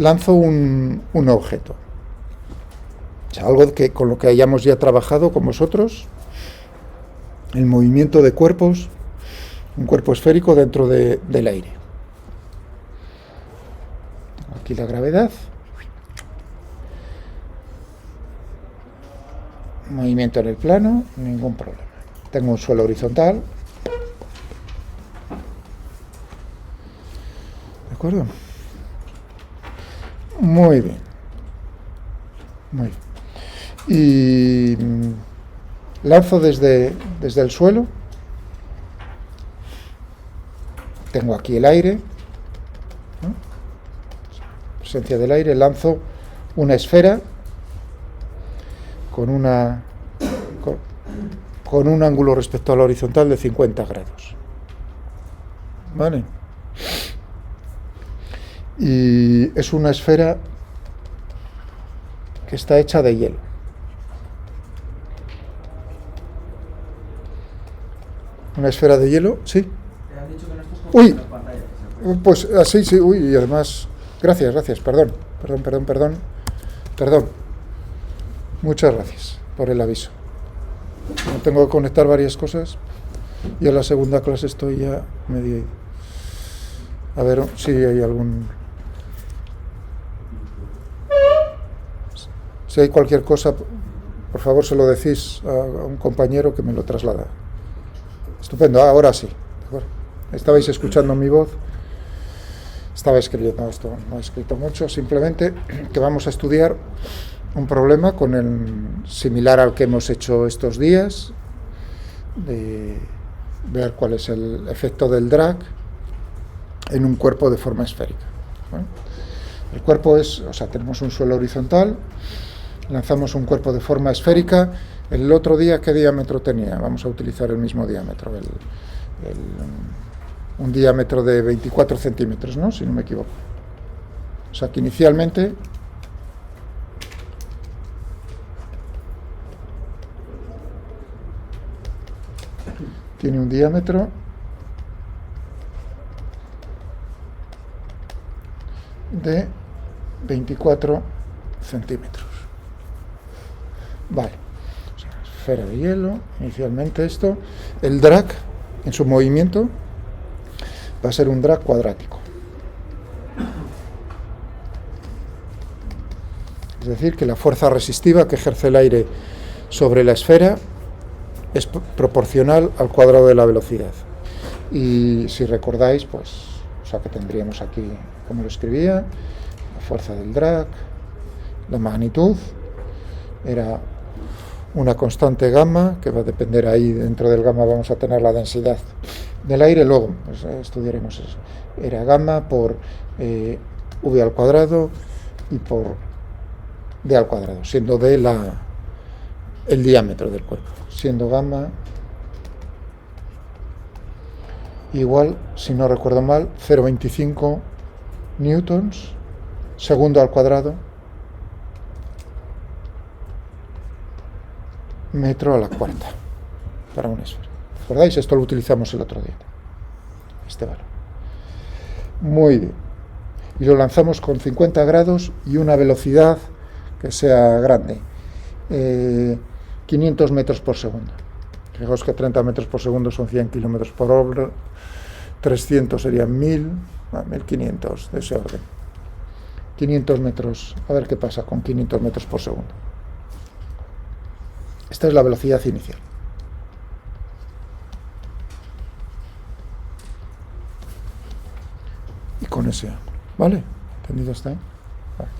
lanzo un objeto. O sea, algo con lo que hayamos ya trabajado con vosotros, el movimiento de cuerpos, un cuerpo esférico dentro del aire. Aquí la gravedad, movimiento en el plano, ningún problema. Tengo un suelo horizontal, ¿de acuerdo? Muy bien, muy bien. Y lanzo desde el suelo. Tengo aquí el aire, ¿no? Presencia del aire. Lanzo una esfera con un ángulo respecto a la horizontal de 50 grados. ¿Vale? Y es una esfera que está hecha de hielo. Una esfera de hielo, sí. Te han dicho que no estás Uy, las pantallas. pues así, sí, uy, y además, gracias, perdón. Muchas gracias por el aviso. No tengo que conectar varias cosas y en la segunda clase estoy ya medio ido. A ver si hay algún... Si hay cualquier cosa, por favor se lo decís a un compañero que me lo traslada. Estupendo, ahora sí. Estabais escuchando mi voz. Estaba escribiendo esto, no he escrito mucho, simplemente que vamos a estudiar un problema similar al que hemos hecho estos días, de ver cuál es el efecto del drag en un cuerpo de forma esférica. ¿Vale? El cuerpo tenemos un suelo horizontal, lanzamos un cuerpo de forma esférica. El otro día, ¿qué diámetro tenía? Vamos a utilizar el mismo diámetro, un diámetro de 24 centímetros, ¿no? Si no me equivoco. O sea que inicialmente tiene un diámetro de 24 centímetros. Vale. O sea, esfera de hielo, inicialmente esto. El drag en su movimiento va a ser un drag cuadrático. Es decir, que la fuerza resistiva que ejerce el aire sobre la esfera es proporcional al cuadrado de la velocidad. Y si recordáis, que tendríamos aquí, como lo escribía, la fuerza del drag, la magnitud, era una constante gamma, que va a depender ahí, dentro del gamma vamos a tener la densidad del aire, luego estudiaremos eso. Era gamma por v al cuadrado y por d al cuadrado, siendo d el diámetro del cuerpo, siendo gamma igual, si no recuerdo mal, 0,25 newtons, segundo al cuadrado, metro a la cuarta, para una esfera. ¿Recordáis? Esto lo utilizamos el otro día. Este valor. Muy bien. Y lo lanzamos con 50 grados y una velocidad que sea grande. 500 metros por segundo. Fijaos que 30 metros por segundo son 100 kilómetros por hora. 300 serían 1000, 1500, de ese orden. 500 metros. A ver qué pasa con 500 metros por segundo. Esta es la velocidad inicial. Y con ese ángulo, ¿vale? ¿Entendido está? Vale.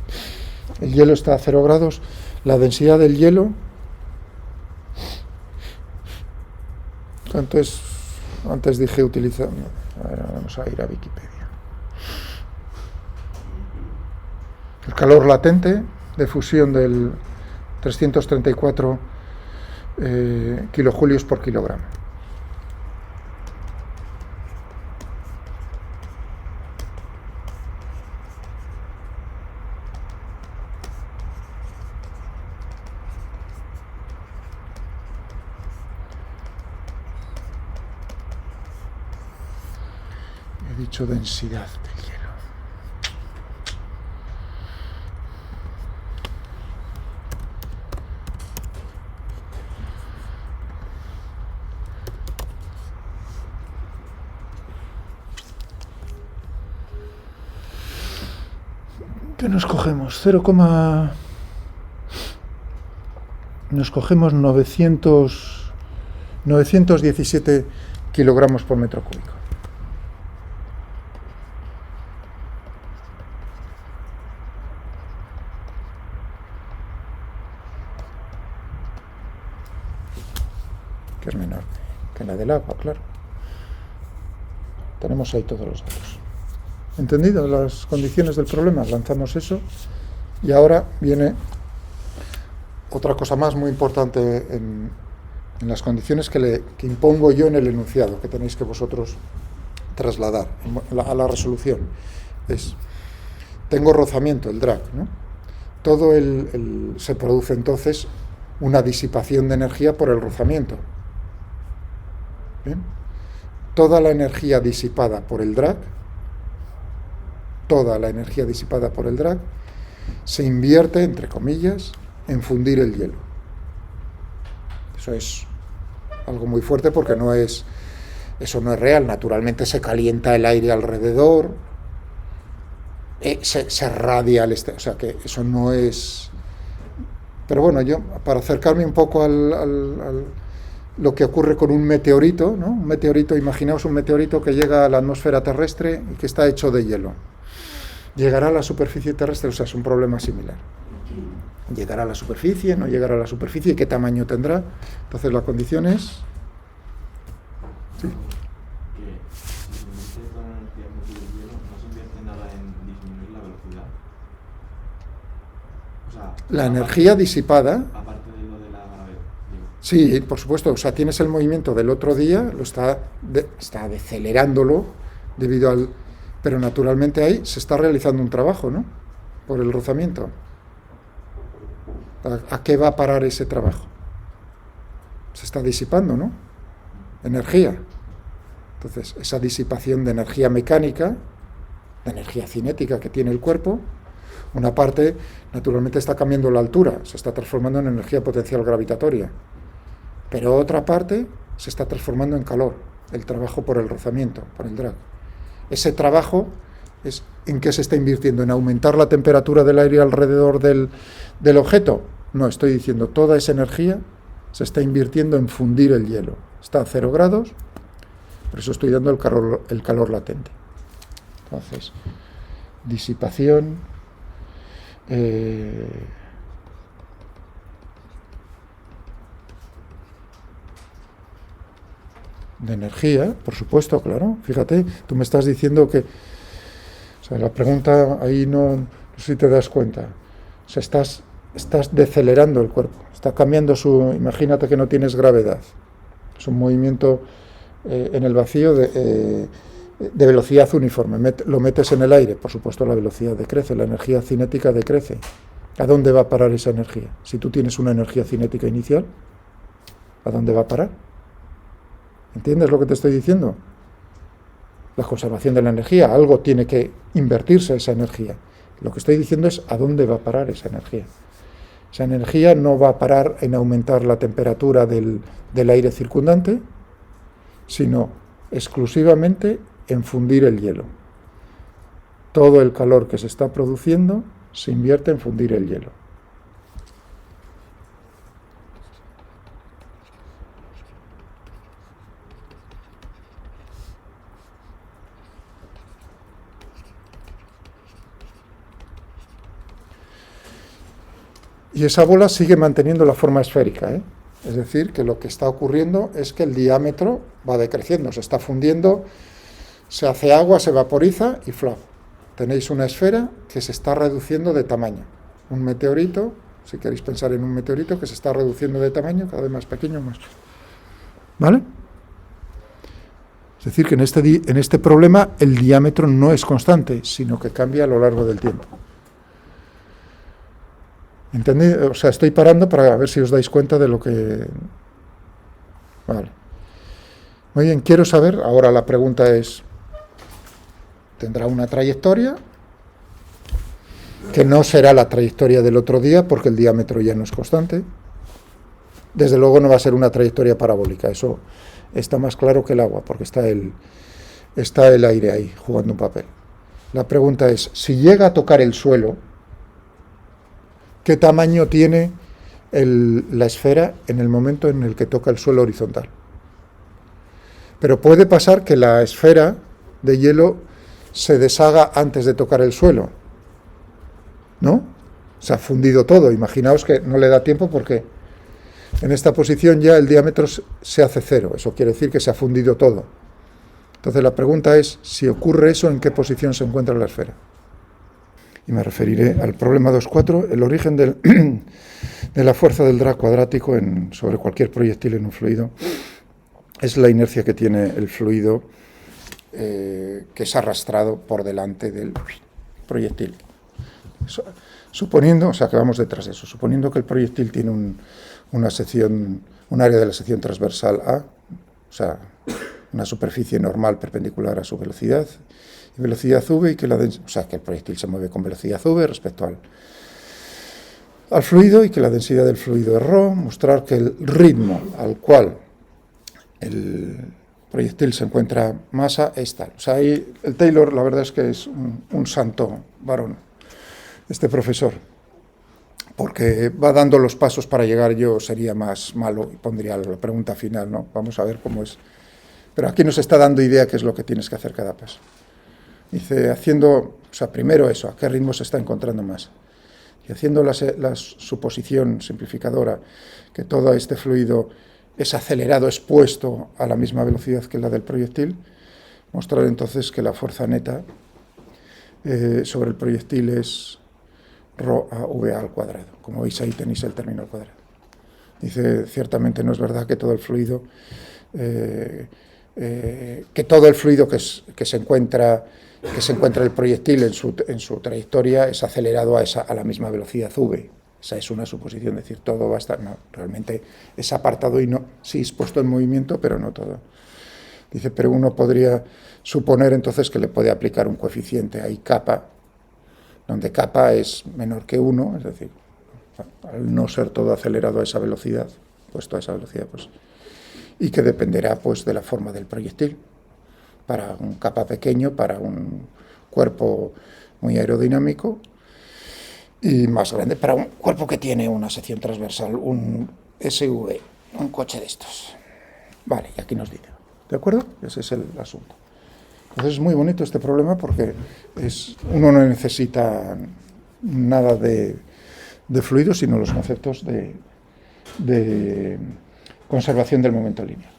El hielo está a 0 grados. La densidad del hielo, antes dije utilizar... Vamos a ir a Wikipedia. El calor latente de fusión del 334 kilojulios por kilogramo. He dicho densidad del hielo. ¿Qué nos cogemos? Nos cogemos 917 kilogramos por metro cúbico. Que es menor que la del agua, claro. Tenemos ahí todos los datos. ¿Entendido las condiciones del problema? Lanzamos eso y ahora viene otra cosa más muy importante en las condiciones que impongo yo en el enunciado, que tenéis que vosotros trasladar a la resolución. Tengo rozamiento, el drag, ¿no? Se produce entonces una disipación de energía por el rozamiento. ¿Bien? Toda la energía disipada por el drag se invierte, entre comillas, en fundir el hielo. Eso es algo muy fuerte porque eso no es real. Naturalmente se calienta el aire alrededor, se radia o sea que eso no es... Pero bueno, yo, para acercarme un poco lo que ocurre con un meteorito, ¿no? Un meteorito, imaginaos un meteorito que llega a la atmósfera terrestre y que está hecho de hielo. ¿Llegará a la superficie terrestre? O sea, es un problema similar. ¿Llegará a la superficie? ¿No llegará a la superficie? ¿Qué tamaño tendrá? Entonces la condición es... ¿Sí? Que si se invierte toda la energía en fundir el hielo, no se invierte nada en disminuir la velocidad. O sea, La energía disipada... Aparte de lo de la gravedad. Sí, por supuesto. O sea, tienes el movimiento del otro día, está decelerándolo debido al... Pero naturalmente ahí se está realizando un trabajo, ¿no? Por el rozamiento. ¿A qué va a parar ese trabajo? Se está disipando, ¿no? Energía. Entonces, esa disipación de energía mecánica, de energía cinética que tiene el cuerpo, una parte, naturalmente, está cambiando la altura, se está transformando en energía potencial gravitatoria. Pero otra parte se está transformando en calor, el trabajo por el rozamiento, por el drag. Ese trabajo es ¿en qué se está invirtiendo? ¿En aumentar la temperatura del aire alrededor del objeto? No, estoy diciendo, toda esa energía se está invirtiendo en fundir el hielo. Está a 0 grados, por eso estoy dando el calor latente. Entonces, disipación, de energía, por supuesto, claro. Fíjate, tú me estás diciendo que... O sea, la pregunta ahí no sé si te das cuenta. O sea, estás decelerando el cuerpo. Está cambiando Imagínate que no tienes gravedad. Es un movimiento en el vacío de velocidad uniforme. Lo metes en el aire, por supuesto la velocidad decrece, la energía cinética decrece. ¿A dónde va a parar esa energía? Si tú tienes una energía cinética inicial, ¿a dónde va a parar? ¿Entiendes lo que te estoy diciendo? La conservación de la energía, algo tiene que invertirse esa energía. Lo que estoy diciendo es a dónde va a parar esa energía. Esa energía no va a parar en aumentar la temperatura del aire circundante, sino exclusivamente en fundir el hielo. Todo el calor que se está produciendo se invierte en fundir el hielo. Y esa bola sigue manteniendo la forma esférica, ¿eh? Es decir, que lo que está ocurriendo es que el diámetro va decreciendo, se está fundiendo, se hace agua, se vaporiza y ¡flap! Tenéis una esfera que se está reduciendo de tamaño. Un meteorito, si queréis pensar en un meteorito que se está reduciendo de tamaño, cada vez más pequeño, más. ¿Vale? Es decir, que en este problema el diámetro no es constante, sino que cambia a lo largo del tiempo. ¿Entendí? O sea, estoy parando para ver si os dais cuenta de lo que... Vale. Muy bien, quiero saber, ahora la pregunta es, ¿tendrá una trayectoria? Que no será la trayectoria del otro día, porque el diámetro ya no es constante. Desde luego no va a ser una trayectoria parabólica, eso está más claro que el agua, porque está el aire ahí, jugando un papel. La pregunta es, si llega a tocar el suelo, qué tamaño tiene la esfera en el momento en el que toca el suelo horizontal. Pero puede pasar que la esfera de hielo se deshaga antes de tocar el suelo, ¿no? Se ha fundido todo. Imaginaos que no le da tiempo porque en esta posición ya el diámetro se hace cero. Eso quiere decir que se ha fundido todo. Entonces la pregunta es, si ocurre eso, ¿en qué posición se encuentra la esfera? Y me referiré al problema 2.4, el origen de la fuerza del drag cuadrático sobre cualquier proyectil en un fluido. Es la inercia que tiene el fluido que es arrastrado por delante del proyectil. Suponiendo, o sea, que vamos detrás de eso, suponiendo que el proyectil tiene un área de la sección transversal A, o sea, una superficie normal perpendicular a su velocidad, y velocidad v, y que o sea, que el proyectil se mueve con velocidad v respecto al fluido, y que la densidad del fluido es ρ, mostrar que el ritmo al cual el proyectil se encuentra masa es tal. O sea, ahí el Taylor, la verdad es que es un santo varón, este profesor, porque va dando los pasos para llegar. Yo sería más malo y pondría la pregunta final, ¿no? Vamos a ver cómo es. Pero aquí nos está dando idea qué es lo que tienes que hacer cada paso. Dice, o sea, primero eso, a qué ritmo se está encontrando más. Y haciendo la suposición simplificadora que todo este fluido es acelerado, expuesto a la misma velocidad que la del proyectil, mostrar entonces que la fuerza neta sobre el proyectil es ρ a v al cuadrado. Como veis, ahí tenéis el término al cuadrado. Dice, ciertamente no es verdad que todo el fluido que se encuentra el proyectil en su trayectoria es acelerado a la misma velocidad v. Esa es una suposición, decir, todo va a estar. No, realmente es apartado y no, sí, es puesto en movimiento, pero no todo. Dice, pero uno podría suponer entonces que le puede aplicar un coeficiente ahí kappa, donde kappa es menor que 1, es decir, al no ser todo acelerado a esa velocidad, puesto a esa velocidad, pues, y que dependerá pues de la forma del proyectil. Para un kappa pequeño, para un cuerpo muy aerodinámico, y más grande para un cuerpo que tiene una sección transversal, un SUV, un coche de estos. Vale, y aquí nos dice, ¿de acuerdo? Ese es el asunto. Entonces es muy bonito este problema porque uno no necesita nada de fluido, sino los conceptos de conservación del momento lineal.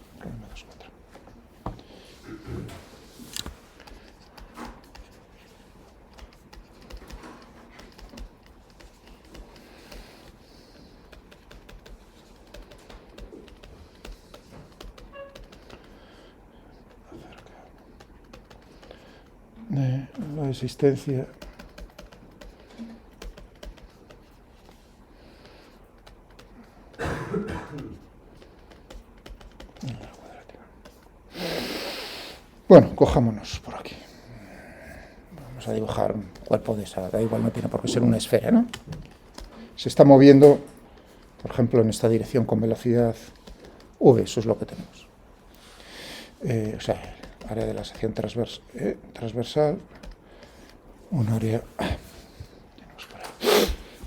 La existencia bueno, cojámonos por aquí. Vamos a dibujar un cuerpo de esa, da igual, no tiene por qué ser una esfera, ¿no? Se está moviendo, por ejemplo, en esta dirección con velocidad v, eso es lo que tenemos. O sea, área de la sección transversal, un área,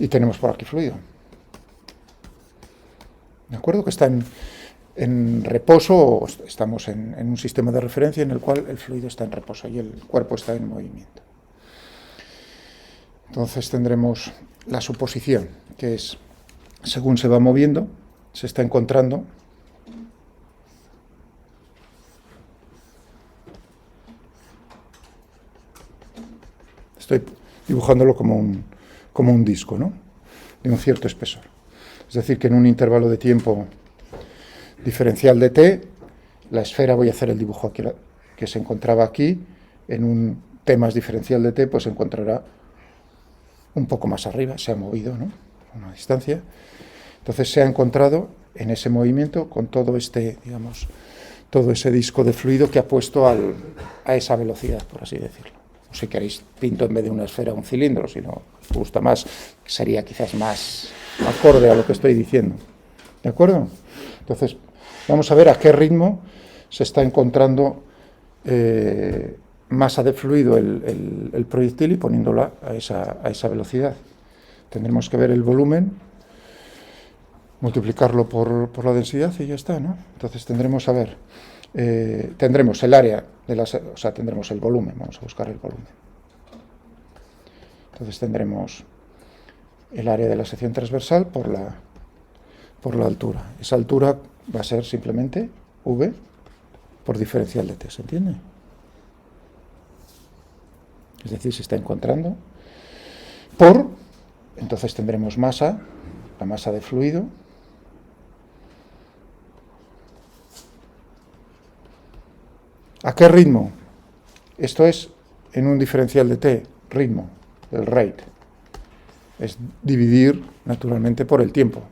y tenemos por aquí fluido. ¿De acuerdo? Que está en reposo, o estamos en un sistema de referencia en el cual el fluido está en reposo y el cuerpo está en movimiento. Entonces tendremos la suposición, que es, según se va moviendo, se está encontrando estoy dibujándolo como un disco, ¿no? De un cierto espesor. Es decir, que en un intervalo de tiempo diferencial de t, la esfera, voy a hacer el dibujo aquí, que se encontraba aquí, en un t más diferencial de t, pues se encontrará un poco más arriba, se ha movido, ¿no? Una distancia. Entonces se ha encontrado en ese movimiento con todo digamos, todo ese disco de fluido que ha puesto a esa velocidad, por así decirlo. Si queréis, pinto en vez de una esfera un cilindro, si no os gusta más, sería quizás más acorde a lo que estoy diciendo. ¿De acuerdo? Entonces, vamos a ver a qué ritmo se está encontrando masa de fluido el proyectil y poniéndola a esa velocidad. Tendremos que ver el volumen, multiplicarlo por la densidad y ya está, ¿no? Entonces tendremos, a ver, tendremos el área, o sea, tendremos el volumen, vamos a buscar el volumen. Entonces tendremos el área de la sección transversal por la altura. Esa altura va a ser simplemente V por diferencial de t, ¿se entiende? Es decir, se está encontrando entonces tendremos masa, la masa de fluido, ¿a qué ritmo? Esto es en un diferencial de t, ritmo, el rate. Es dividir naturalmente por el tiempo.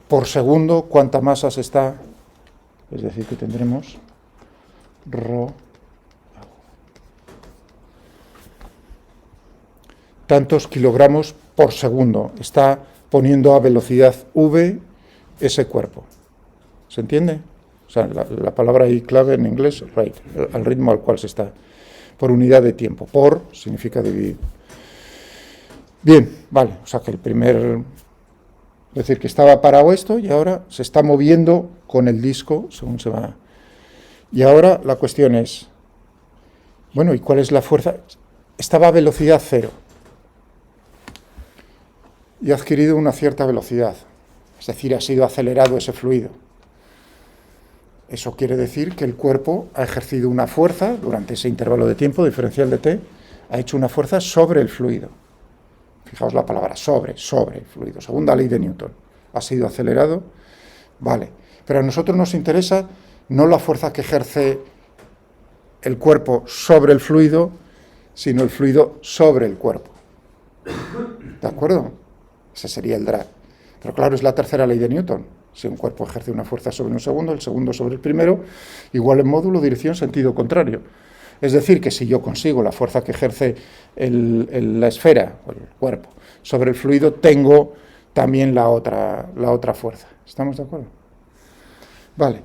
Por segundo, ¿cuánta masa se está? Es decir, que tendremos ρ. Tantos kilogramos por segundo. Está poniendo a velocidad v ese cuerpo. ¿Se entiende? O sea, la palabra ahí clave en inglés, rate, al ritmo al cual se está, por unidad de tiempo. Por significa dividir. Bien, vale, o sea que es decir, que estaba parado esto y ahora se está moviendo con el disco según se va. Y ahora la cuestión es, bueno, ¿y cuál es la fuerza? Estaba a velocidad cero y ha adquirido una cierta velocidad, es decir, ha sido acelerado ese fluido. Eso quiere decir que el cuerpo ha ejercido una fuerza durante ese intervalo de tiempo, diferencial de t, ha hecho una fuerza sobre el fluido. Fijaos la palabra sobre el fluido. Segunda ley de Newton. Ha sido acelerado. Vale. Pero a nosotros nos interesa no la fuerza que ejerce el cuerpo sobre el fluido, sino el fluido sobre el cuerpo. ¿De acuerdo? Ese sería el drag. Pero claro, es la tercera ley de Newton. Si un cuerpo ejerce una fuerza sobre un segundo, el segundo sobre el primero, igual en módulo, dirección, sentido contrario. Es decir, que si yo consigo la fuerza que ejerce la esfera, o el cuerpo, sobre el fluido, tengo también la otra fuerza. ¿Estamos de acuerdo? Vale.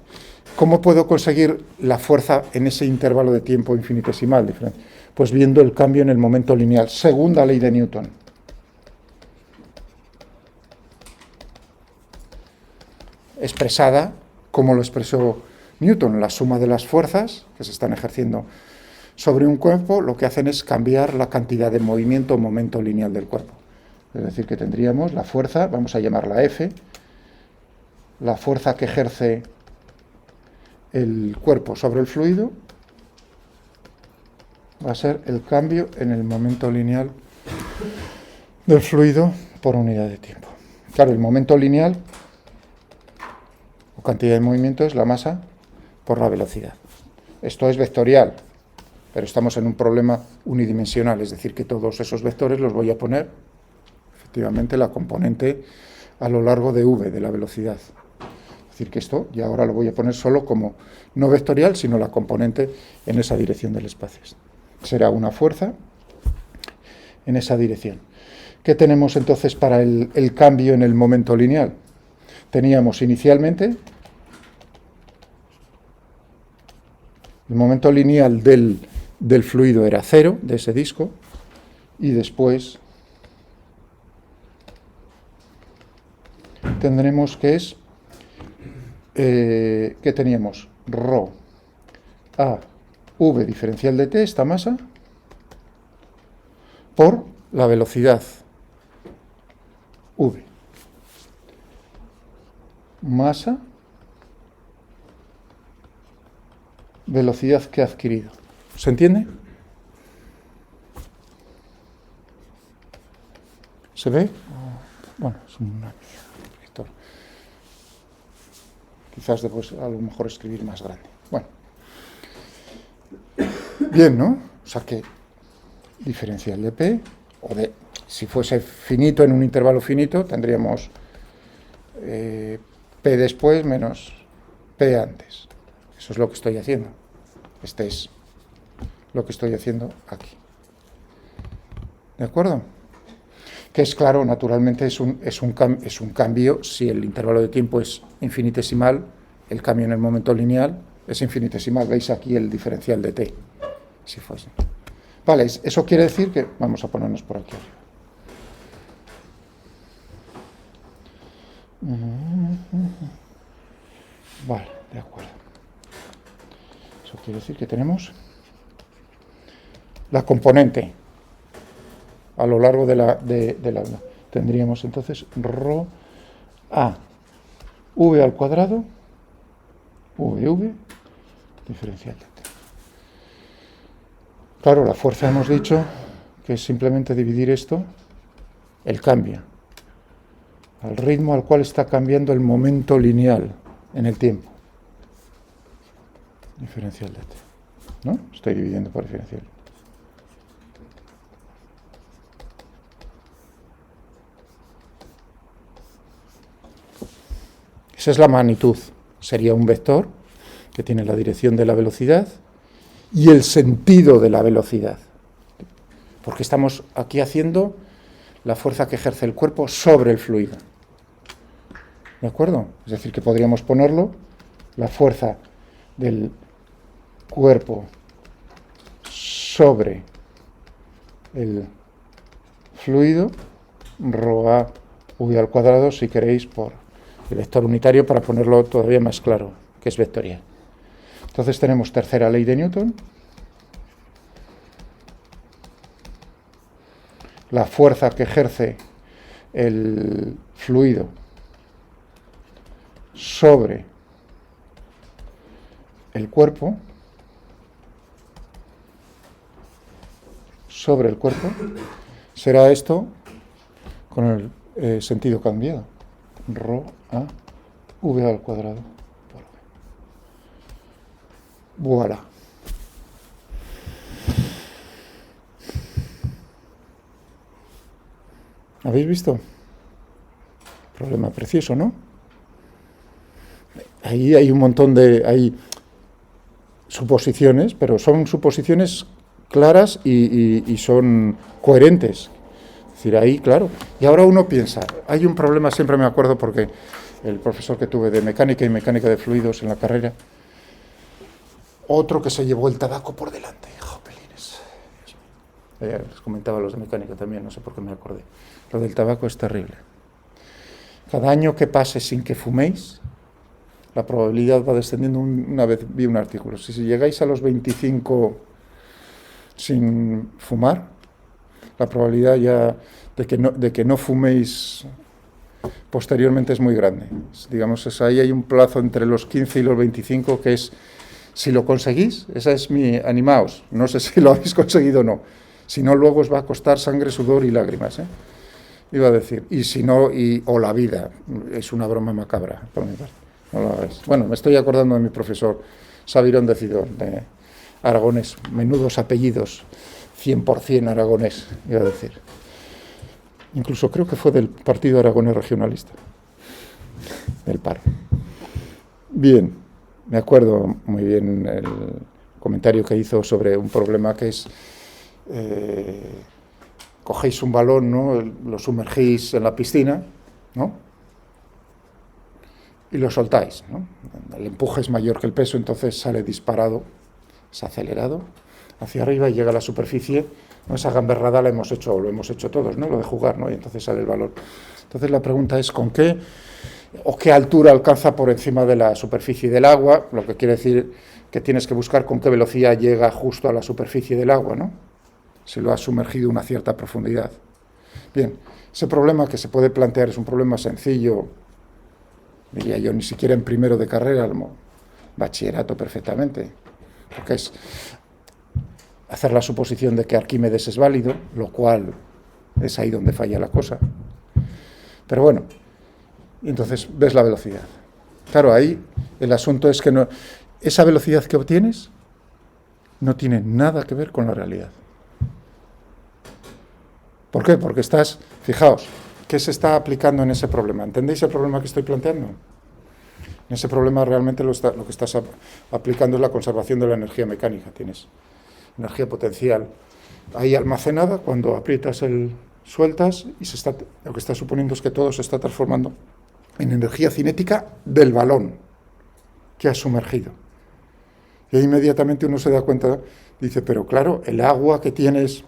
¿Cómo puedo conseguir la fuerza en ese intervalo de tiempo infinitesimal diferente? Pues viendo el cambio en el momento lineal. Segunda ley de Newton. Expresada como lo expresó Newton, la suma de las fuerzas que se están ejerciendo sobre un cuerpo, lo que hacen es cambiar la cantidad de movimiento o momento lineal del cuerpo. Es decir, que tendríamos la fuerza, vamos a llamarla F, la fuerza que ejerce el cuerpo sobre el fluido, va a ser el cambio en el momento lineal del fluido por unidad de tiempo. Claro, el momento lineal o cantidad de movimiento es la masa por la velocidad. Esto es vectorial, pero estamos en un problema unidimensional, es decir, que todos esos vectores los voy a poner, efectivamente, la componente a lo largo de v, de la velocidad. Es decir, que esto ya ahora lo voy a poner solo como no vectorial, sino la componente en esa dirección del espacio. Será una fuerza en esa dirección. ¿Qué tenemos entonces para el cambio en el momento lineal? Teníamos inicialmente el momento lineal del fluido era 0, de ese disco, y después tendremos que es, ¿qué teníamos? Rho a v diferencial de t, esta masa, por la velocidad v. Masa, velocidad que ha adquirido. ¿Se entiende? ¿Se ve? Bueno, es una lector. Quizás después a lo mejor escribir más grande. Bueno. Bien, ¿no? O sea que diferencial de P, o de, si fuese finito en un intervalo finito, tendríamos P después menos P antes. Eso es lo que estoy haciendo. Este es lo que estoy haciendo aquí. ¿De acuerdo? Que es claro, naturalmente es un cambio, si el intervalo de tiempo es infinitesimal, el cambio en el momento lineal es infinitesimal. Veis aquí el diferencial de t, si fuese. Vale, eso quiere decir que, vamos a ponernos por aquí arriba. Vale, de acuerdo. Eso quiere decir que tenemos la componente a lo largo de la tendríamos entonces rho a v al cuadrado v diferencial de t. Claro, la fuerza hemos dicho que es simplemente dividir esto, el cambio, al ritmo al cual está cambiando el momento lineal en el tiempo. Diferencial de t, ¿no? Estoy dividiendo por diferencial. Esa es la magnitud. Sería un vector que tiene la dirección de la velocidad y el sentido de la velocidad. Porque estamos aquí haciendo la fuerza que ejerce el cuerpo sobre el fluido. ¿De acuerdo? Es decir, que podríamos ponerlo, la fuerza del cuerpo sobre el fluido, rho a v al cuadrado, si queréis, por el vector unitario, para ponerlo todavía más claro, que es vectorial. Entonces tenemos tercera ley de Newton. La fuerza que ejerce el fluido sobre el cuerpo, será esto con el sentido cambiado. Rho a v al cuadrado por v. Voilà. ¿Habéis visto? Problema precioso, ¿no? Ahí hay un montón hay suposiciones, pero son suposiciones claras y son coherentes. Es decir, ahí, claro. Y ahora uno piensa, hay un problema, siempre me acuerdo, porque el profesor que tuve de mecánica y mecánica de fluidos en la carrera, otro que se llevó el tabaco por delante. Jopelines. Les comentaba a los de mecánica también, no sé por qué me acordé. Lo del tabaco es terrible. Cada año que pase sin que fuméis, la probabilidad va descendiendo. Una vez vi un artículo, si llegáis a los 25 sin fumar, la probabilidad ya de que no fuméis posteriormente es muy grande. Digamos, ahí hay un plazo entre los 15 y los 25 que es, si lo conseguís, esa es mi animaos, no sé si lo habéis conseguido o no, si no luego os va a costar sangre, sudor y lágrimas, iba a decir, y si no, o la vida, es una broma macabra por mi parte, no lo hagáis. Bueno, me estoy acordando de mi profesor Sabirón de Cidón, de Aragonés, menudos apellidos, 100% aragonés, iba a decir. Incluso creo que fue del Partido Aragonés Regionalista, del PAR. Bien, me acuerdo muy bien el comentario que hizo sobre un problema que es, cogéis un balón, ¿no? Lo sumergís en la piscina, ¿no? Y lo soltáis, ¿no? El empuje es mayor que el peso, entonces sale disparado, es acelerado hacia arriba y llega a la superficie, ¿no? Esa gamberrada lo hemos hecho todos, ¿no? Lo de jugar, ¿no? Y entonces sale el balón. Entonces la pregunta es ¿con qué o qué altura alcanza por encima de la superficie del agua? Lo que quiere decir que tienes que buscar con qué velocidad llega justo a la superficie del agua, ¿no? Si lo has sumergido a una cierta profundidad. Bien, ese problema que se puede plantear es un problema sencillo, diría yo, ni siquiera en primero de carrera, como bachillerato perfectamente, porque es hacer la suposición de que Arquímedes es válido, lo cual es ahí donde falla la cosa. Pero bueno, entonces ves la velocidad. Claro, ahí el asunto es que no, esa velocidad que obtienes no tiene nada que ver con la realidad. ¿Por qué? Porque fijaos, ¿qué se está aplicando en ese problema? ¿Entendéis el problema que estoy planteando? En ese problema realmente lo que estás aplicando es la conservación de la energía mecánica. Tienes energía potencial ahí almacenada, cuando aprietas sueltas, y lo que está suponiendo es que todo se está transformando en energía cinética del balón que has sumergido. Y ahí inmediatamente uno se da cuenta, dice, pero claro, el agua que tienes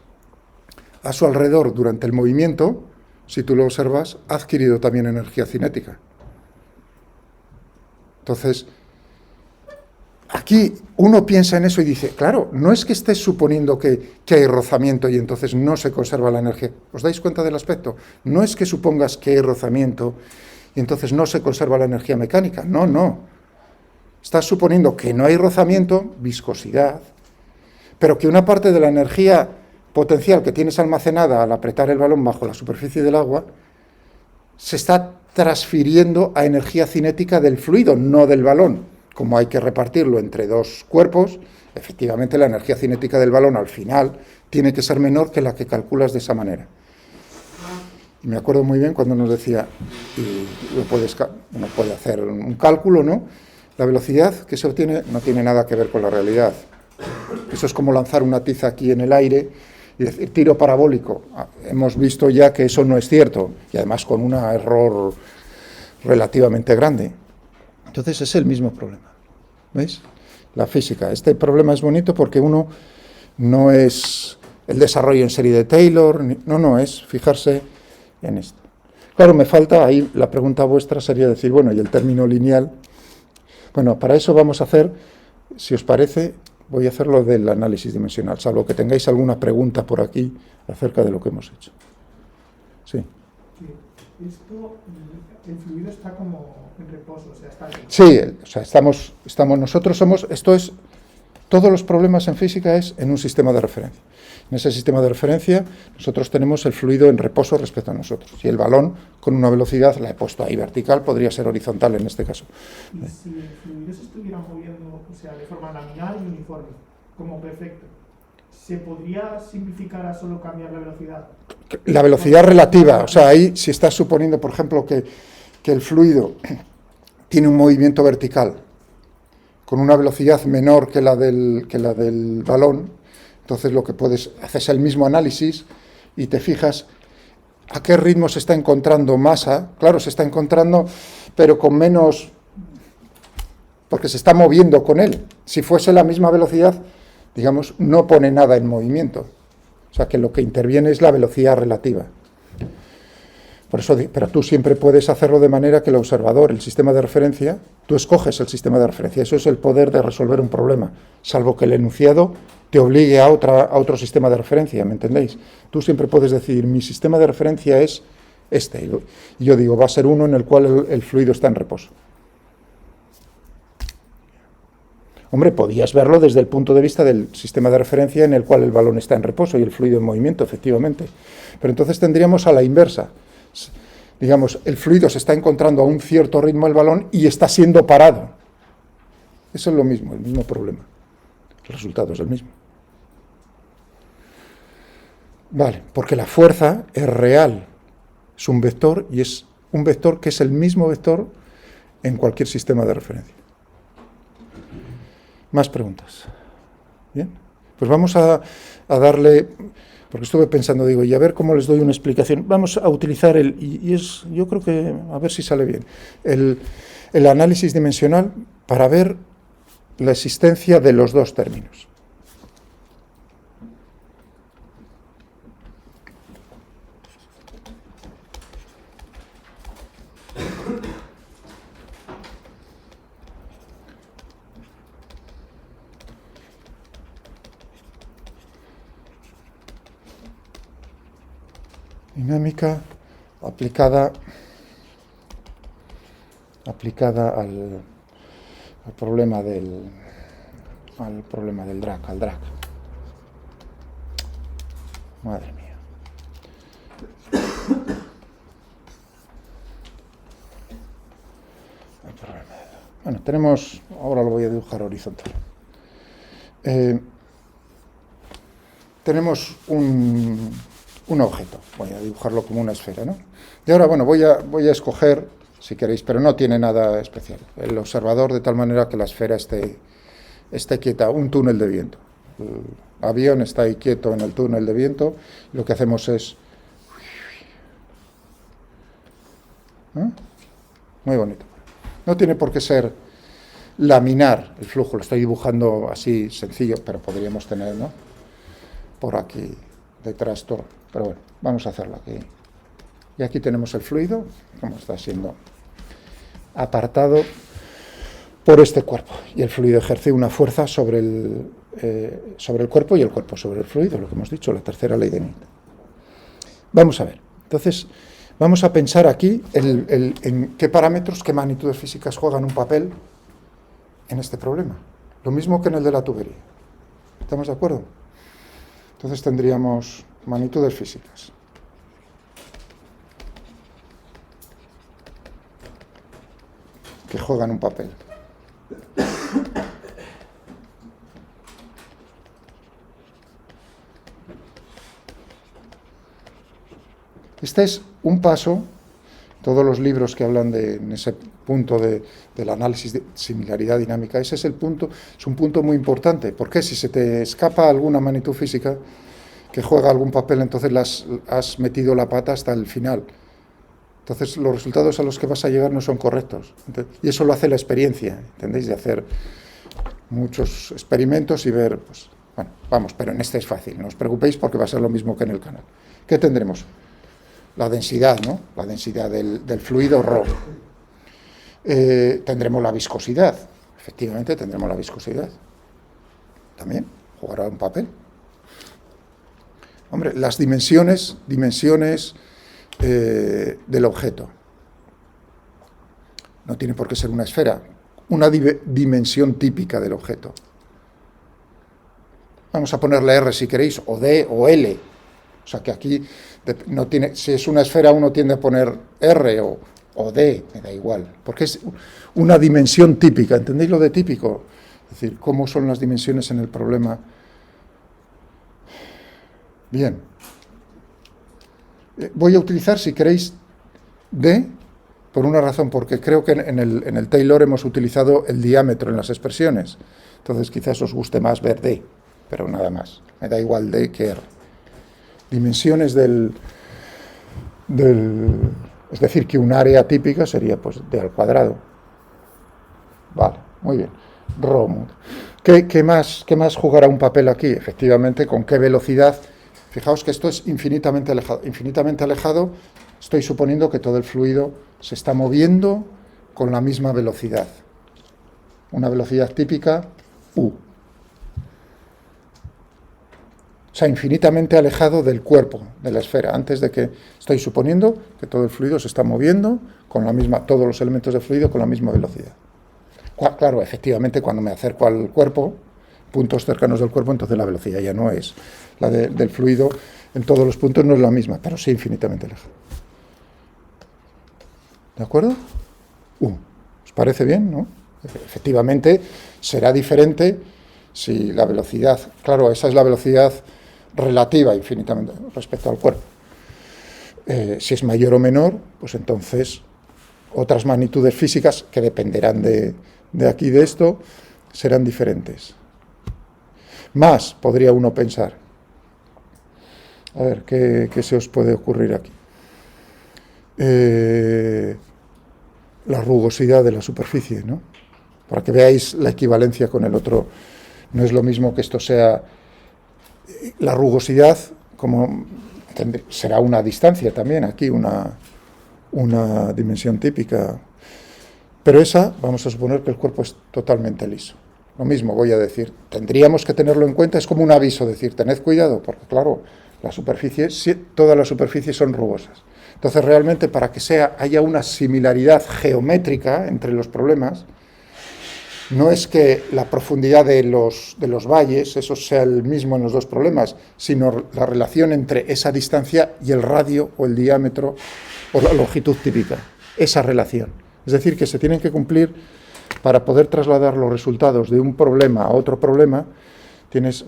a su alrededor durante el movimiento, si tú lo observas, ha adquirido también energía cinética. Entonces, aquí uno piensa en eso y dice, claro, no es que estés suponiendo que hay rozamiento y entonces no se conserva la energía. ¿Os dais cuenta del aspecto? No es que supongas que hay rozamiento y entonces no se conserva la energía mecánica. No, no. Estás suponiendo que no hay rozamiento, viscosidad, pero que una parte de la energía potencial que tienes almacenada al apretar el balón bajo la superficie del agua se está transfiriendo a energía cinética del fluido, no del balón. Como hay que repartirlo entre dos cuerpos, efectivamente la energía cinética del balón al final tiene que ser menor que la que calculas de esa manera. Y me acuerdo muy bien cuando nos decía, y uno puede hacer un cálculo, ¿no? La velocidad que se obtiene no tiene nada que ver con la realidad. Eso es como lanzar una tiza aquí en el aire y decir tiro parabólico. Hemos visto ya que eso no es cierto, y además con un error relativamente grande. Entonces es el mismo problema, ¿veis? La física. Este problema es bonito porque uno no es el desarrollo en serie de Taylor, no, es fijarse en esto. Claro, me falta ahí, la pregunta vuestra sería decir, bueno, ¿y el término lineal? Bueno, para eso vamos a hacer, si os parece, voy a hacer lo del análisis dimensional, salvo que tengáis alguna pregunta por aquí acerca de lo que hemos hecho. Sí. Esto, el fluido está como en reposo, o sea, está... Sí, o sea, todos los problemas en física es en un sistema de referencia. En ese sistema de referencia nosotros tenemos el fluido en reposo respecto a nosotros. Y el balón con una velocidad, la he puesto ahí vertical, podría ser horizontal en este caso. Y si el fluido se estuviera moviendo, o sea, de forma laminar y uniforme, como perfecto, ¿se podría simplificar a solo cambiar la velocidad? La velocidad relativa, o sea, ahí si estás suponiendo, por ejemplo, que el fluido tiene un movimiento vertical con una velocidad menor que la del balón, entonces lo que haces el mismo análisis y te fijas a qué ritmo se está encontrando masa. Claro, se está encontrando, pero con menos, porque se está moviendo con él. Si fuese la misma velocidad, digamos, no pone nada en movimiento. O sea, que lo que interviene es la velocidad relativa. Por eso, pero tú siempre puedes hacerlo de manera que el observador, el sistema de referencia, tú escoges el sistema de referencia. Eso es el poder de resolver un problema, salvo que el enunciado te obligue a otro sistema de referencia, ¿me entendéis? Tú siempre puedes decir, mi sistema de referencia es este. Y yo digo, va a ser uno en el cual el fluido está en reposo. Hombre, podías verlo desde el punto de vista del sistema de referencia en el cual el balón está en reposo y el fluido en movimiento, efectivamente. Pero entonces tendríamos a la inversa. Digamos, el fluido se está encontrando a un cierto ritmo el balón y está siendo parado. Eso es lo mismo, el mismo problema. El resultado es el mismo. Vale, porque la fuerza es real. Es un vector y es un vector que es el mismo vector en cualquier sistema de referencia. Más preguntas. Bien, pues vamos a darle, porque estuve pensando, digo, y a ver cómo les doy una explicación. Vamos a utilizar yo creo que, a ver si sale bien, el análisis dimensional para ver la existencia de los dos términos. Dinámica aplicada al problema del drag, al drag. Madre mía. Bueno, tenemos, ahora lo voy a dibujar horizontal. Tenemos un objeto, voy a dibujarlo como una esfera, ¿no? Y ahora, bueno, voy a escoger, si queréis, pero no tiene nada especial, el observador de tal manera que la esfera esté quieta, un túnel de viento. El avión está ahí quieto en el túnel de viento, y lo que hacemos es... Muy bonito. No tiene por qué ser laminar el flujo, lo estoy dibujando así sencillo, pero podríamos tener, ¿no? Por aquí, detrás todo. Pero bueno, vamos a hacerlo aquí. Y aquí tenemos el fluido, como está siendo apartado por este cuerpo, y el fluido ejerce una fuerza sobre el cuerpo y el cuerpo sobre el fluido, lo que hemos dicho, la tercera ley de Newton. Vamos a ver, entonces vamos a pensar aquí en qué parámetros, qué magnitudes físicas juegan un papel en este problema, lo mismo que en el de la tubería. ¿Estamos de acuerdo? Entonces tendríamos magnitudes físicas. Que juegan un papel. Este es un paso, todos los libros que hablan en ese punto del análisis de similaridad dinámica, ese es el punto, es un punto muy importante, porque si se te escapa alguna magnitud física que juega algún papel, entonces has metido la pata hasta el final. Entonces los resultados a los que vas a llegar no son correctos. Y eso lo hace la experiencia, ¿entendéis? De hacer muchos experimentos y ver, pues, bueno, vamos, pero en este es fácil, no os preocupéis porque va a ser lo mismo que en el canal. ¿Qué tendremos? La densidad, ¿no? La densidad del fluido ρ. Tendremos la viscosidad, efectivamente tendremos la viscosidad. También jugará un papel. Hombre, las dimensiones del objeto. No tiene por qué ser una esfera, una dimensión típica del objeto. Vamos a ponerle R si queréis, o D o L. O sea que aquí no tiene, si es una esfera uno tiende a poner R o D, me da igual, porque es una dimensión típica. ¿Entendéis lo de típico? Es decir, cómo son las dimensiones en el problema. Bien. Voy a utilizar, si queréis, D, por una razón, porque creo que en el Taylor hemos utilizado el diámetro en las expresiones. Entonces quizás os guste más ver D, pero nada más. Me da igual D que R. Dimensiones es decir, que un área típica sería pues D al cuadrado. Vale, muy bien. Rho. ¿Qué más jugará un papel aquí? Efectivamente, ¿con qué velocidad? Fijaos que esto es infinitamente alejado. Infinitamente alejado, estoy suponiendo que todo el fluido se está moviendo con la misma velocidad. Una velocidad típica, U. O sea, infinitamente alejado del cuerpo, de la esfera. Antes de que estoy suponiendo que todo el fluido se está moviendo con la misma, todos los elementos de fluido con la misma velocidad. Claro, efectivamente, cuando me acerco al cuerpo, puntos cercanos del cuerpo, entonces la velocidad ya no es la del fluido, en todos los puntos no es la misma, pero sí infinitamente lejos. ¿De acuerdo? ¿Os parece bien, no? Efectivamente, será diferente si la velocidad, claro, esa es la velocidad relativa infinitamente respecto al cuerpo. Si es mayor o menor, pues entonces otras magnitudes físicas que dependerán de aquí, de esto, serán diferentes. Más podría uno pensar. A ver, ¿qué se os puede ocurrir aquí? La rugosidad de la superficie, ¿no? Para que veáis la equivalencia con el otro. No es lo mismo que esto sea la rugosidad, como será una distancia también, aquí una dimensión típica. Pero esa, vamos a suponer que el cuerpo es totalmente liso. Lo mismo voy a decir, tendríamos que tenerlo en cuenta, es como un aviso, decir, tened cuidado, porque claro, todas las superficies son rugosas. Entonces realmente para que haya una similaridad geométrica entre los problemas, no es que la profundidad de los valles, eso sea el mismo en los dos problemas, sino la relación entre esa distancia y el radio o el diámetro o la longitud típica, esa relación. Es decir, que se tienen que cumplir para poder trasladar los resultados de un problema a otro problema.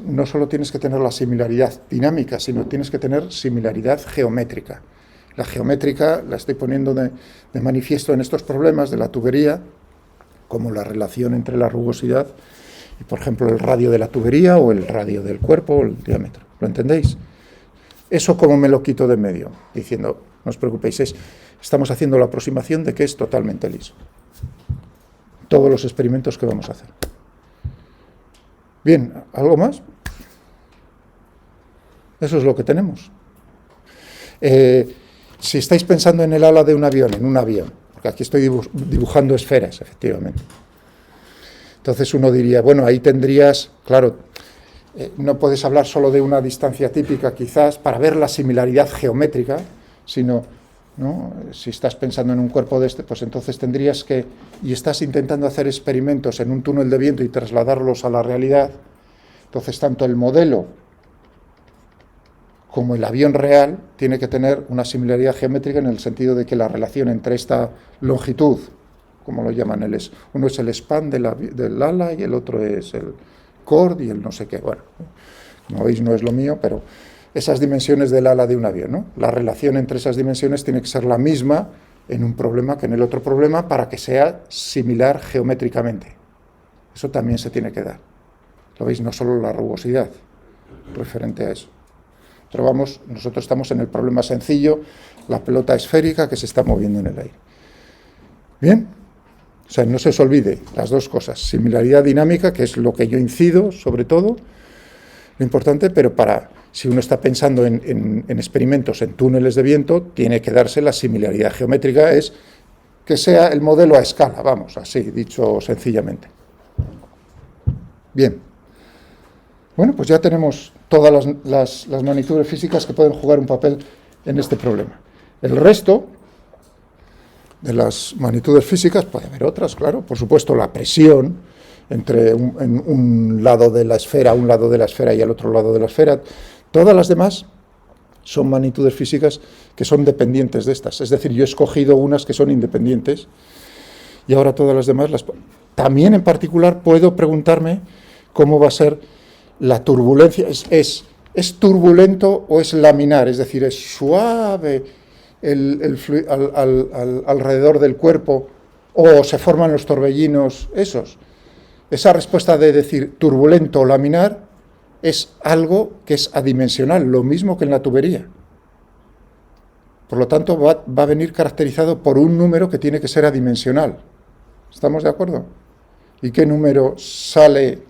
No solo tienes que tener la similaridad dinámica, sino tienes que tener similaridad geométrica. La geométrica la estoy poniendo de manifiesto en estos problemas de la tubería, como la relación entre la rugosidad y, por ejemplo, el radio de la tubería o el radio del cuerpo o el diámetro. ¿Lo entendéis? Eso como me lo quito de medio, diciendo, no os preocupéis, estamos haciendo la aproximación de que es totalmente liso. Todos los experimentos que vamos a hacer. Bien, ¿algo más? Eso es lo que tenemos. Si estáis pensando en el ala de un avión, porque aquí estoy dibujando esferas, efectivamente. Entonces uno diría, bueno, ahí tendrías, claro, no puedes hablar solo de una distancia típica quizás para ver la similaridad geométrica, sino, ¿no?, si estás pensando en un cuerpo de este, pues entonces tendrías que, y estás intentando hacer experimentos en un túnel de viento y trasladarlos a la realidad, entonces tanto el modelo como el avión real tiene que tener una similaridad geométrica en el sentido de que la relación entre esta longitud, como lo llaman, uno es el span del ala y el otro es el chord y el no sé qué, bueno, como veis no es lo mío, pero esas dimensiones del ala de un avión, ¿no? La relación entre esas dimensiones tiene que ser la misma en un problema que en el otro problema para que sea similar geométricamente. Eso también se tiene que dar. Lo veis, no solo la rugosidad referente a eso. Pero vamos, nosotros estamos en el problema sencillo, la pelota esférica que se está moviendo en el aire. ¿Bien? O sea, no se os olvide las dos cosas, similaridad dinámica, que es lo que yo incido sobre todo, lo importante, pero si uno está pensando en experimentos en túneles de viento, tiene que darse la similaridad geométrica, es que sea el modelo a escala, vamos, así, dicho sencillamente. Bien. Bueno, pues ya tenemos todas las magnitudes físicas que pueden jugar un papel en este problema. El resto de las magnitudes físicas, puede haber otras, claro, por supuesto la presión entre un lado de la esfera y el otro lado de la esfera, todas las demás son magnitudes físicas que son dependientes de estas, es decir, yo he escogido unas que son independientes y ahora todas las demás También en particular puedo preguntarme cómo va a ser la turbulencia, ¿es turbulento o es laminar? Es decir, ¿es suave alrededor del cuerpo o se forman los torbellinos esos? Esa respuesta de decir turbulento o laminar es algo que es adimensional, lo mismo que en la tubería. Por lo tanto, va a venir caracterizado por un número que tiene que ser adimensional. ¿Estamos de acuerdo? ¿Y qué número sale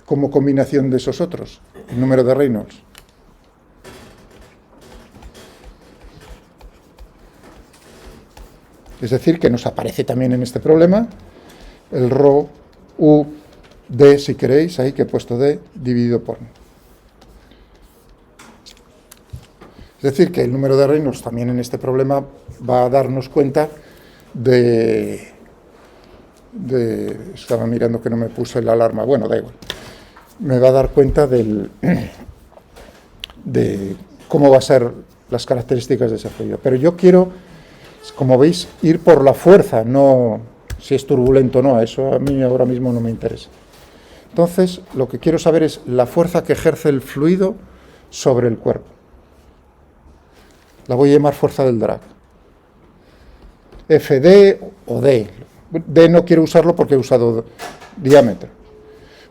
como combinación de esos otros? El número de Reynolds. Es decir, que nos aparece también en este problema el rho u d, si queréis, ahí que he puesto d, dividido por. Es decir, que el número de Reynolds también en este problema va a darnos cuenta estaba mirando que no me puse la alarma, bueno, da igual. Me va a dar cuenta de cómo va a ser las características de ese fluido. Pero yo quiero, como veis, ir por la fuerza, no si es turbulento o no, eso a mí ahora mismo no me interesa. Entonces, lo que quiero saber es la fuerza que ejerce el fluido sobre el cuerpo. La voy a llamar fuerza del drag. FD o D. D no quiero usarlo porque he usado diámetro.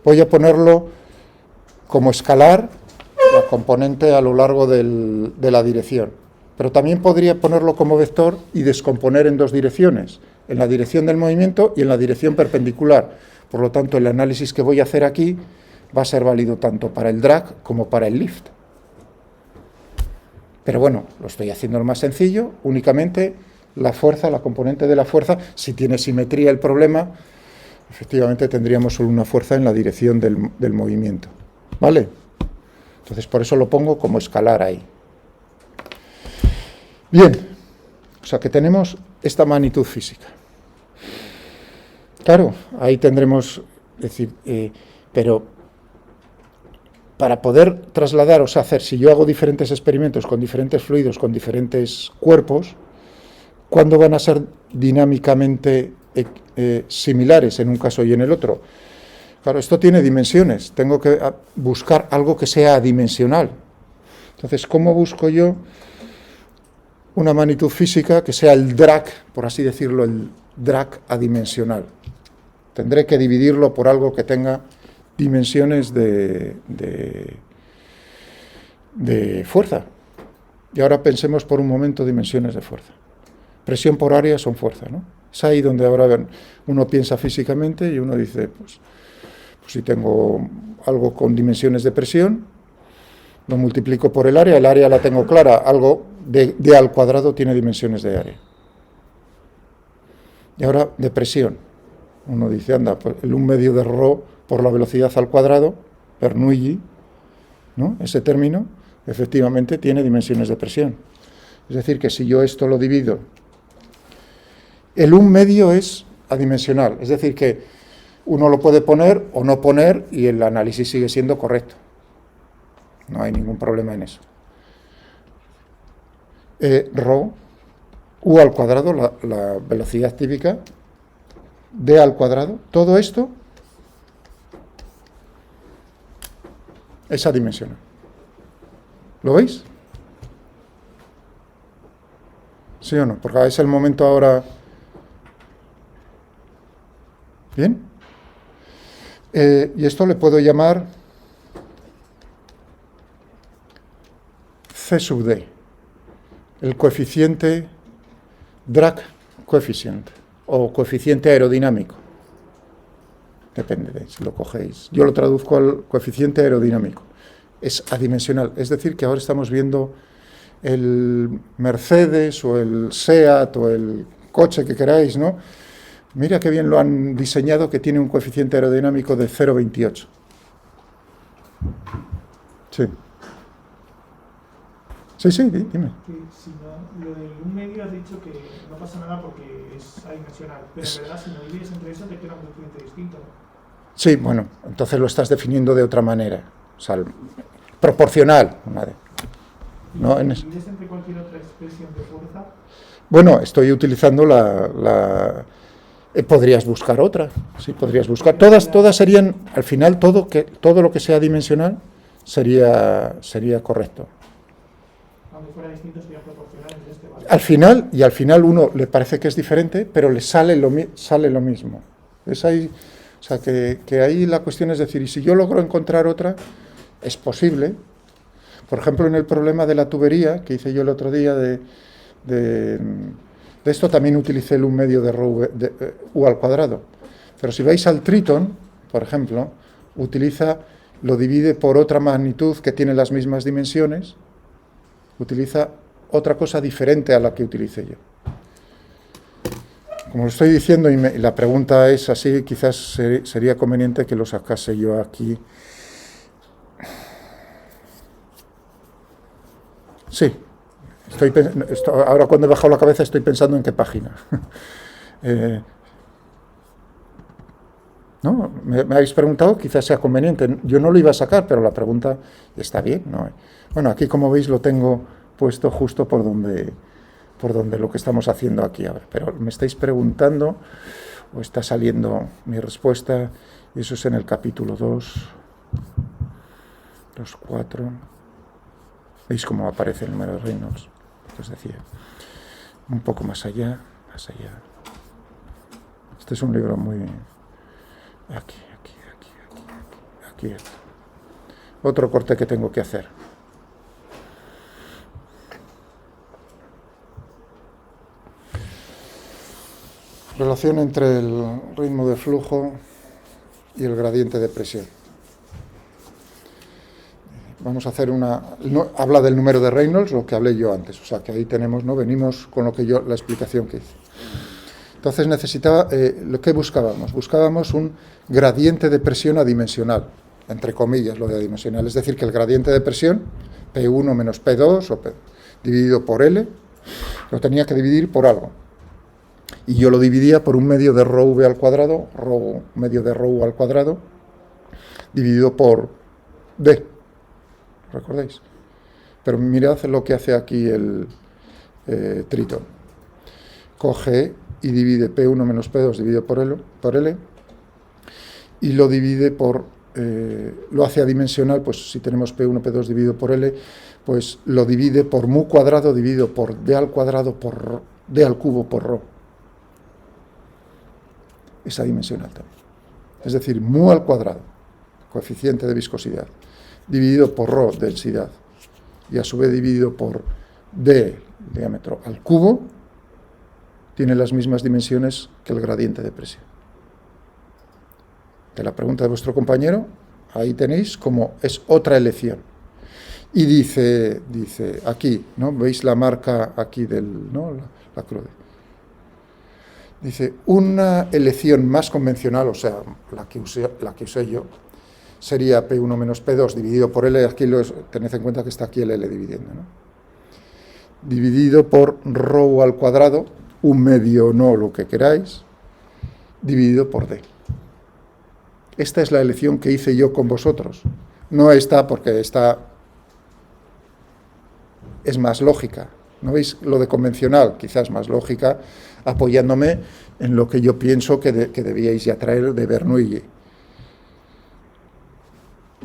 Voy a ponerlo como escalar, la componente a lo largo de la dirección. Pero también podría ponerlo como vector y descomponer en dos direcciones, en la dirección del movimiento y en la dirección perpendicular. Por lo tanto, el análisis que voy a hacer aquí va a ser válido tanto para el drag como para el lift. Pero bueno, lo estoy haciendo lo más sencillo, únicamente la fuerza, la componente de la fuerza, si tiene simetría el problema, efectivamente tendríamos solo una fuerza en la dirección del movimiento. ¿Vale? Entonces por eso lo pongo como escalar ahí. Bien, o sea que tenemos esta magnitud física. Claro, ahí tendremos, decir, pero para poder trasladar, o sea, hacer, si yo hago diferentes experimentos con diferentes fluidos, con diferentes cuerpos, ¿cuándo van a ser dinámicamente similares en un caso y en el otro? Claro, esto tiene dimensiones, tengo que buscar algo que sea adimensional. Entonces, ¿cómo busco yo una magnitud física que sea el drag, por así decirlo, el drag adimensional? Tendré que dividirlo por algo que tenga dimensiones de fuerza. Y ahora pensemos por un momento dimensiones de fuerza. Presión por área son fuerza, ¿no? Es ahí donde ahora uno piensa físicamente y uno dice, pues si tengo algo con dimensiones de presión, lo multiplico por el área la tengo clara, algo de al cuadrado tiene dimensiones de área. Y ahora de presión. Uno dice, anda, pues el 1/2 de ρ por la velocidad al cuadrado, Bernoulli, ¿no? Ese término, efectivamente, tiene dimensiones de presión. Es decir, que si yo esto lo divido, el 1/2 es adimensional, es decir, que uno lo puede poner o no poner y el análisis sigue siendo correcto. No hay ningún problema en eso. Rho, u al cuadrado, la velocidad típica, d al cuadrado, todo esto es adimensional. ¿Lo veis? ¿Sí o no? Porque es el momento ahora. ¿Bien? Y esto le puedo llamar C sub d, el coeficiente drag coefficient o coeficiente aerodinámico. Depende de si lo cogéis. Yo lo traduzco al coeficiente aerodinámico. Es adimensional, es decir, que ahora estamos viendo el Mercedes o el SEAT o el coche que queráis, ¿no? Mira qué bien lo han diseñado, que tiene un coeficiente aerodinámico de 0,28. Sí. Sí, dime. Que si no, lo del 1/2 has dicho que no pasa nada porque es adimensional, pero en verdad si no divides entre eso te queda un coeficiente distinto, ¿no? Sí, bueno, entonces lo estás definiendo de otra manera, o sea, proporcional. ¿No? ¿Y divides entre cualquier otra expresión de fuerza? Bueno, estoy utilizando podrías buscar otra, sí, podrías buscar. Todas serían, al final, todo lo que sea dimensional sería correcto. Aunque fuera distinto sería proporcional en este, ¿vale? Al final uno le parece que es diferente, pero le sale lo mismo. Es ahí, o sea, que ahí la cuestión es decir, y si yo logro encontrar otra, es posible. Por ejemplo, en el problema de la tubería, que hice yo el otro día, de esto también utilicé el 1/2 de ρ u al cuadrado. Pero si vais al Triton, por ejemplo, lo divide por otra magnitud que tiene las mismas dimensiones, utiliza otra cosa diferente a la que utilicé yo. Como lo estoy diciendo y la pregunta es así, quizás sería conveniente que lo sacase yo aquí. Sí, ahora cuando he bajado la cabeza estoy pensando en qué página. ¿No? Me habéis preguntado, quizás sea conveniente. Yo no lo iba a sacar, pero la pregunta está bien, ¿no? Bueno, aquí como veis lo tengo puesto justo por donde lo que estamos haciendo aquí ahora. Pero me estáis preguntando, o está saliendo mi respuesta, y eso es en el capítulo 2, los 4. ¿Veis cómo aparece el número de Reynolds? Que os decía. Un poco más allá. Este es un libro muy... Aquí. Otro corte que tengo que hacer. Relación entre el ritmo de flujo y el gradiente de presión. Vamos a hacer habla del número de Reynolds, lo que hablé yo antes, o sea que ahí tenemos, ¿no? Venimos con la explicación que hice. Entonces necesitaba, ¿lo que buscábamos? Buscábamos un gradiente de presión adimensional, entre comillas lo de adimensional, es decir, que el gradiente de presión, P1 menos P2, dividido por L, lo tenía que dividir por algo. Y yo lo dividía por 1/2 de ρ v al cuadrado, medio de ρ u al cuadrado, dividido por D. ¿Recordáis? Pero mirad lo que hace aquí el Triton. Coge y divide P1 menos P2 dividido por L y lo divide lo hace adimensional, pues si tenemos P1, P2 dividido por L, pues lo divide por mu cuadrado dividido por D al cuadrado por D al cubo por ρ. Es adimensional también. Es decir, mu al cuadrado, coeficiente de viscosidad, dividido por ρ, densidad, y a su vez dividido por D, diámetro, al cubo, tiene las mismas dimensiones que el gradiente de presión. De la pregunta de vuestro compañero, ahí tenéis como es otra elección. Y dice aquí, ¿no? ¿Veis la marca aquí ¿no? la cruz? Dice, una elección más convencional, o sea, la que usé yo, sería P1 menos P2 dividido por L, aquí tened en cuenta que está aquí el L dividiendo, ¿no? Dividido por ρ al cuadrado, un medio no, lo que queráis, dividido por D. Esta es la elección que hice yo con vosotros. No esta, porque esta es más lógica. ¿No veis? Lo de convencional, quizás más lógica, apoyándome en lo que yo pienso que debíais ya traer de Bernoulli.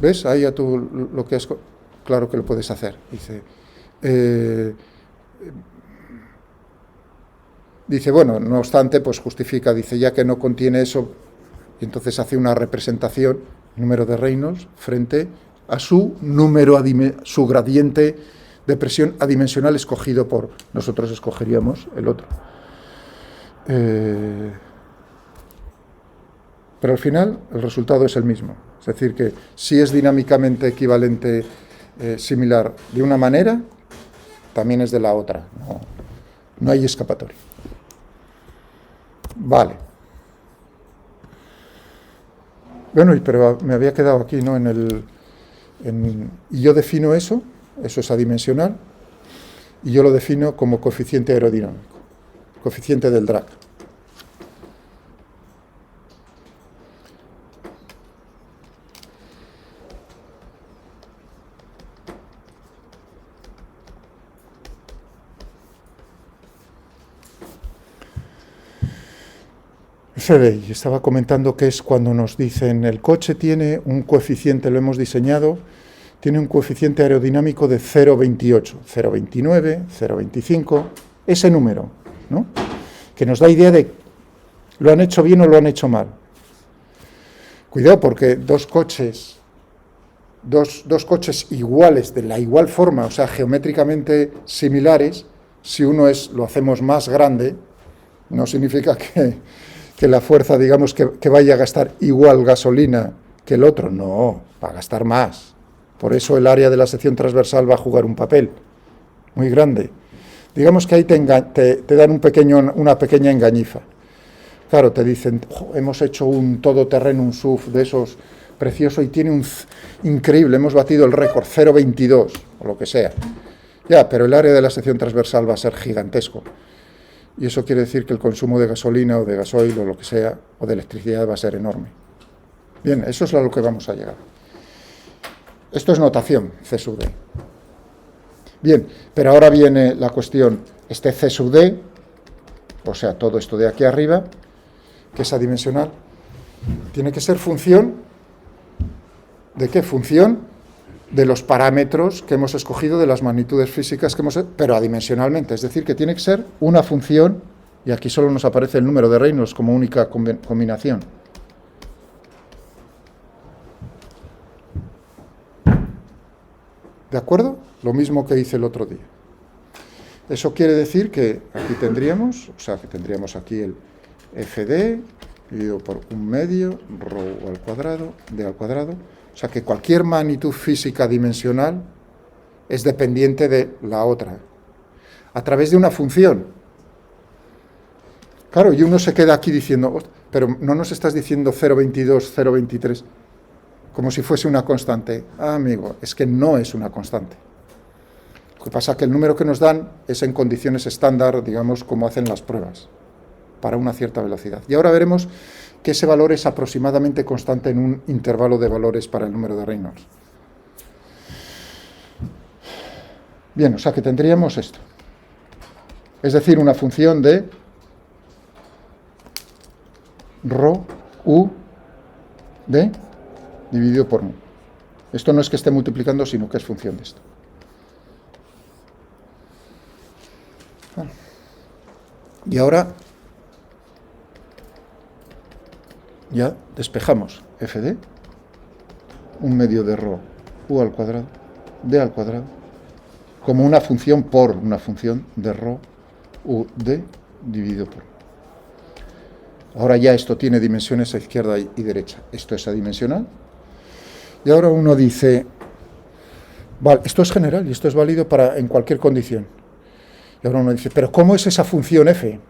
¿Ves? Ahí ya tú lo que es, claro que lo puedes hacer. Dice, bueno, no obstante, pues justifica, dice, ya que no contiene eso, y entonces hace una representación, número de Reynolds, frente a su número, su gradiente de presión adimensional escogido por, nosotros escogeríamos el otro. Pero al final el resultado es el mismo. Es decir, que si es dinámicamente equivalente, similar de una manera, también es de la otra. No hay escapatoria. Vale. Bueno, pero me había quedado aquí, ¿no? Y yo defino eso es adimensional, y yo lo defino como coeficiente aerodinámico, coeficiente del drag. Fedey estaba comentando que es cuando nos dicen el coche tiene un coeficiente, lo hemos diseñado, tiene un coeficiente aerodinámico de 0,28, 0,29, 0,25, ese número, ¿no? Que nos da idea de lo han hecho bien o lo han hecho mal. Cuidado, porque dos coches iguales, de la igual forma, o sea, geométricamente similares, si uno lo hacemos más grande, no significa que la fuerza, digamos, que vaya a gastar igual gasolina que el otro, no, va a gastar más. Por eso el área de la sección transversal va a jugar un papel muy grande. Digamos que ahí te dan una pequeña engañifa. Claro, te dicen, hemos hecho un todoterreno, un SUV de esos precioso y tiene un increíble, hemos batido el récord, 0,22 o lo que sea. Ya, pero el área de la sección transversal va a ser gigantesco. Y eso quiere decir que el consumo de gasolina o de gasoil o lo que sea, o de electricidad va a ser enorme. Bien, eso es a lo que vamos a llegar. Esto es notación, C sub D. Bien, pero ahora viene la cuestión, este C sub D, o sea, todo esto de aquí arriba, que es adimensional, tiene que ser función, ¿de qué? Función de los parámetros que hemos escogido, de las magnitudes físicas que hemos, pero adimensionalmente, es decir, que tiene que ser una función, y aquí solo nos aparece el número de Reynolds como única combinación. ¿De acuerdo? Lo mismo que hice el otro día. Eso quiere decir que aquí tendríamos, o sea, que tendríamos aquí el FD dividido por un medio, ρ al cuadrado, D al cuadrado. O sea, que cualquier magnitud física dimensional es dependiente de la otra, a través de una función. Claro, y uno se queda aquí diciendo, pero no nos estás diciendo 0,22, 0,23, como si fuese una constante. Ah, amigo, es que no es una constante. Lo que pasa es que el número que nos dan es en condiciones estándar, digamos, como hacen las pruebas, para una cierta velocidad. Y ahora veremos que ese valor es aproximadamente constante en un intervalo de valores para el número de Reynolds. Bien, o sea que tendríamos esto. Es decir, una función de ρ, u, d, dividido por mu. Esto no es que esté multiplicando, sino que es función de esto. Y ahora ya despejamos FD, un medio de ρ, u al cuadrado, d al cuadrado, como una función por una función de ρ, u, d, dividido por. Ahora ya esto tiene dimensiones a izquierda y derecha. Esto es adimensional. Y ahora uno dice, vale, esto es general y esto es válido en cualquier condición. Y ahora uno dice, pero ¿cómo es esa función f?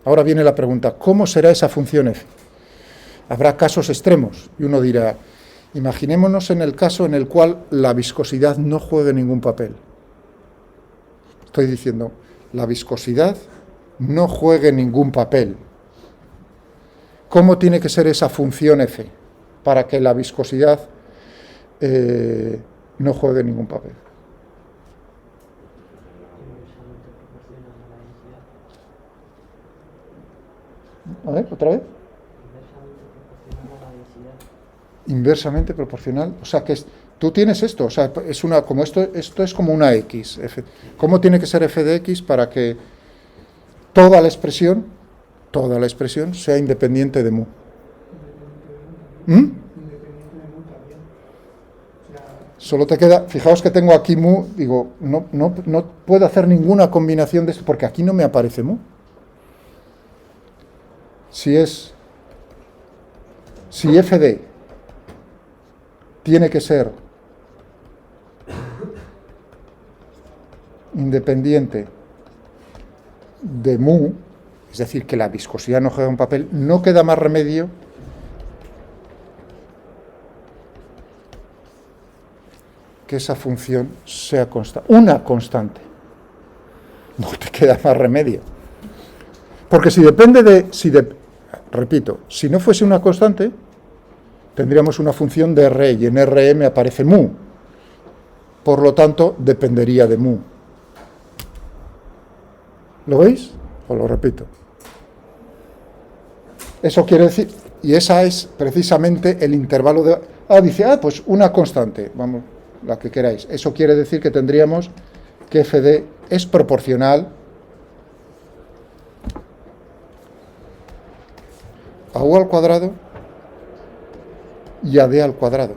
Ahora viene la pregunta, ¿cómo será esa función F? Habrá casos extremos y uno dirá, imaginémonos en el caso en el cual la viscosidad no juegue ningún papel. Estoy diciendo, la viscosidad no juegue ningún papel. ¿Cómo tiene que ser esa función F para que la viscosidad no juegue ningún papel? A ver, otra vez. Inversamente proporcional. O sea, que tú tienes esto. O sea, es una, como esto es como una X. ¿Cómo tiene que ser f de x para que toda la expresión sea independiente de mu? Solo te queda, fijaos que tengo aquí mu, digo, no puedo hacer ninguna combinación de esto, porque aquí no me aparece mu. Si fd tiene que ser independiente de mu, es decir, que la viscosidad no juega un papel, no queda más remedio que esa función sea una constante. No te queda más remedio. Porque si repito, si no fuese una constante, tendríamos una función de R y en RE me aparece mu. Por lo tanto, dependería de mu. ¿Lo veis? Os lo repito. Eso quiere decir, y esa es precisamente el intervalo de... dice, pues una constante, vamos, la que queráis. Eso quiere decir que tendríamos que fd es proporcional a u al cuadrado y a d al cuadrado.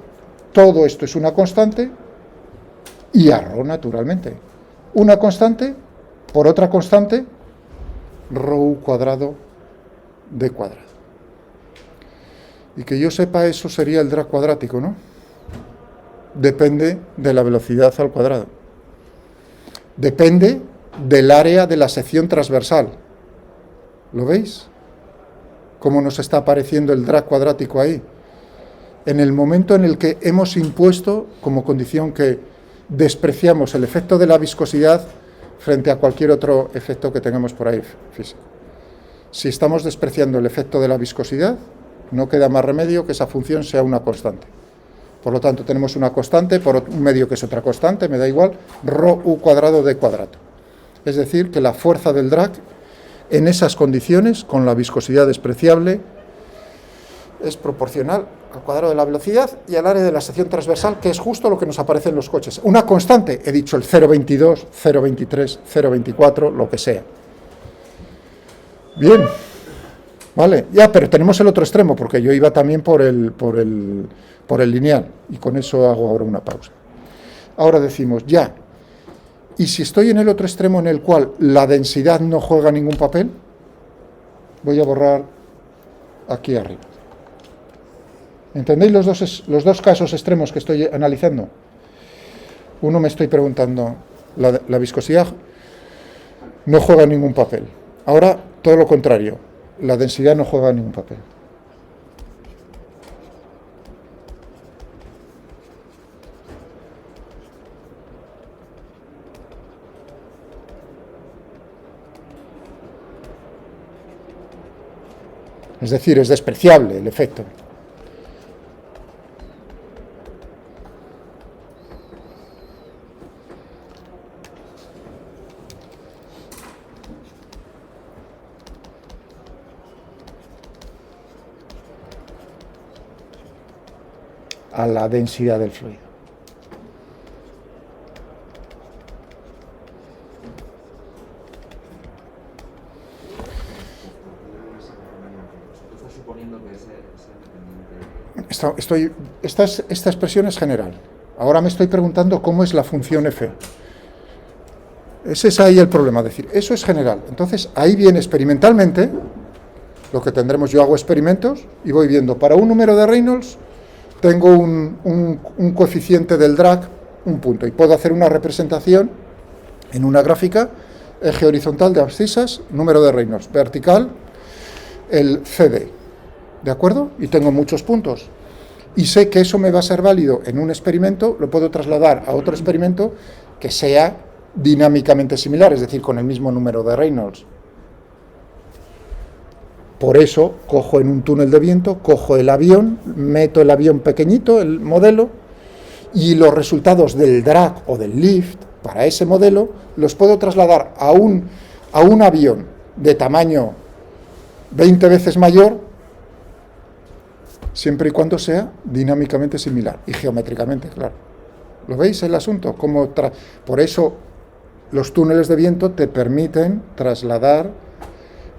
Todo esto es una constante y a ρ, naturalmente. Una constante por otra constante, ρ cuadrado d cuadrado. Y que yo sepa, eso sería el drag cuadrático, ¿no? Depende de la velocidad al cuadrado. Depende del área de la sección transversal. ¿Lo veis? ¿Cómo nos está apareciendo el drag cuadrático ahí? En el momento en el que hemos impuesto como condición que despreciamos el efecto de la viscosidad frente a cualquier otro efecto que tengamos por ahí físico. Si estamos despreciando el efecto de la viscosidad, no queda más remedio que esa función sea una constante. Por lo tanto, tenemos una constante por un medio que es otra constante, me da igual, ρ u cuadrado d cuadrado. Es decir, que la fuerza del drag en esas condiciones, con la viscosidad despreciable, es proporcional al cuadrado de la velocidad y al área de la sección transversal, que es justo lo que nos aparece en los coches. Una constante, he dicho el 0,22, 0,23, 0,24, lo que sea. Bien, vale, ya, pero tenemos el otro extremo, porque yo iba también por el lineal, y con eso hago ahora una pausa. Ahora decimos, ya, y si estoy en el otro extremo en el cual la densidad no juega ningún papel, voy a borrar aquí arriba. ¿Entendéis los dos casos extremos que estoy analizando? Uno me estoy preguntando, la viscosidad no juega ningún papel. Ahora, todo lo contrario, la densidad no juega ningún papel. Es decir, es despreciable el efecto. A la densidad del fluido. Esta expresión es general. Ahora me estoy preguntando cómo es la función f. Ese es ahí el problema, es decir, eso es general. Entonces, ahí viene experimentalmente lo que tendremos. Yo hago experimentos y voy viendo, para un número de Reynolds tengo un coeficiente del drag, un punto, y puedo hacer una representación en una gráfica eje horizontal de abscisas, número de Reynolds, vertical, el CD, ¿de acuerdo? Y tengo muchos puntos. Y sé que eso me va a ser válido en un experimento, lo puedo trasladar a otro experimento que sea dinámicamente similar, es decir, con el mismo número de Reynolds. Por eso cojo en un túnel de viento, cojo el avión, meto el avión pequeñito, el modelo, y los resultados del drag o del lift para ese modelo los puedo trasladar a un avión de tamaño 20 veces mayor, siempre y cuando sea dinámicamente similar y geométricamente, claro. ¿Lo veis el asunto? Por eso los túneles de viento te permiten trasladar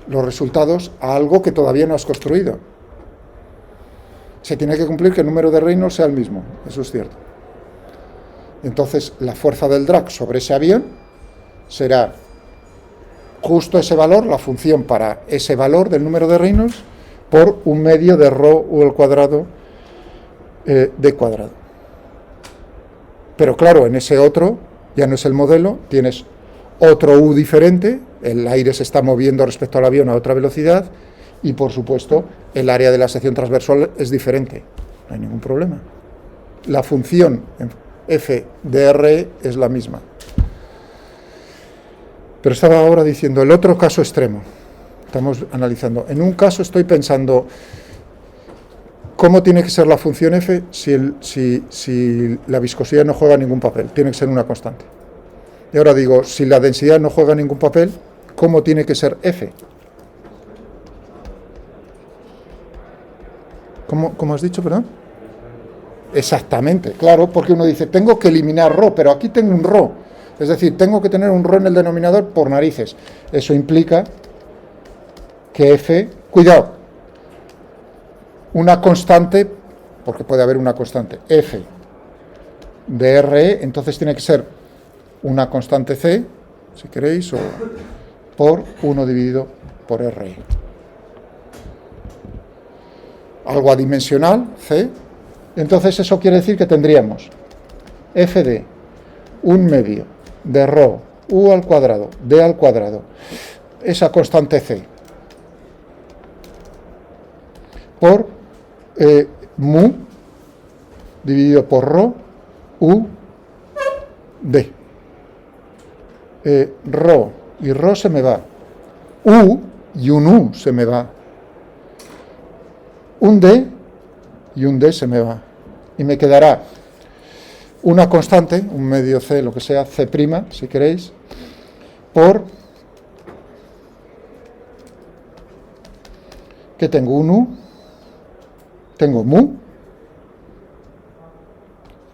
los resultados a algo que todavía no has construido. Se tiene que cumplir que el número de Reynolds sea el mismo, eso es cierto. Entonces, la fuerza del drag sobre ese avión será justo ese valor, la función para ese valor del número de Reynolds, por un medio de ρ u al cuadrado d cuadrado. Pero claro, en ese otro, ya no es el modelo, tienes otro u diferente, el aire se está moviendo respecto al avión a otra velocidad, y por supuesto, el área de la sección transversal es diferente, no hay ningún problema. La función f de r es la misma. Pero estaba ahora diciendo el otro caso extremo. Estamos analizando. En un caso estoy pensando cómo tiene que ser la función f si la viscosidad no juega ningún papel. Tiene que ser una constante. Y ahora digo, si la densidad no juega ningún papel, ¿cómo tiene que ser f? ¿Cómo has dicho, perdón? Exactamente, claro, porque uno dice, tengo que eliminar ρ, pero aquí tengo un ρ. Es decir, tengo que tener un ρ en el denominador por narices. Eso implica que f, cuidado, una constante, porque puede haber una constante, f de re, entonces tiene que ser una constante c, si queréis, o por 1 dividido por re. Algo adimensional, c. Entonces eso quiere decir que tendríamos f de 1 medio de ρ u al cuadrado, d al cuadrado, esa constante c, por mu dividido por ρ u d. Ρ y ρ se me va, u y un u se me va, un d y un d se me va, y me quedará una constante, un medio c, lo que sea, c', si queréis, por, que tengo un u, tengo mu,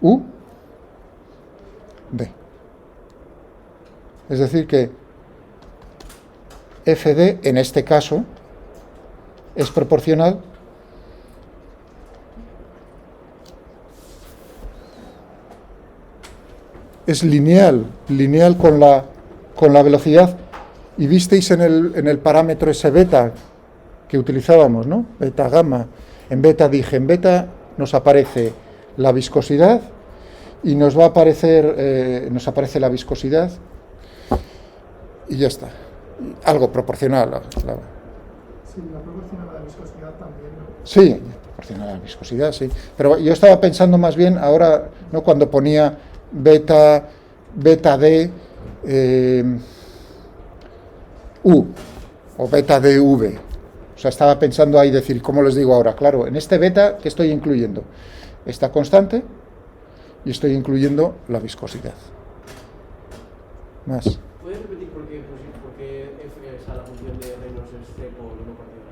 u, d. Es decir que fd, en este caso, es proporcional es lineal con la velocidad, y visteis en el parámetro ese beta que utilizábamos, ¿no? Beta gamma. En beta dije, en beta nos aparece la viscosidad y nos va a aparecer, nos aparece la viscosidad y ya está. Algo proporcional. Sí, la proporcional a la viscosidad también, ¿no? Sí, proporcional a la viscosidad, sí. Pero yo estaba pensando más bien ahora, ¿no? Cuando ponía beta d u o beta dv. O sea, estaba pensando ahí decir, ¿cómo les digo ahora? Claro, en este beta, ¿qué estoy incluyendo? Esta constante y estoy incluyendo la viscosidad. Más. ¿Puedes repetir por qué f es a la función de Reynolds es c por 1 partido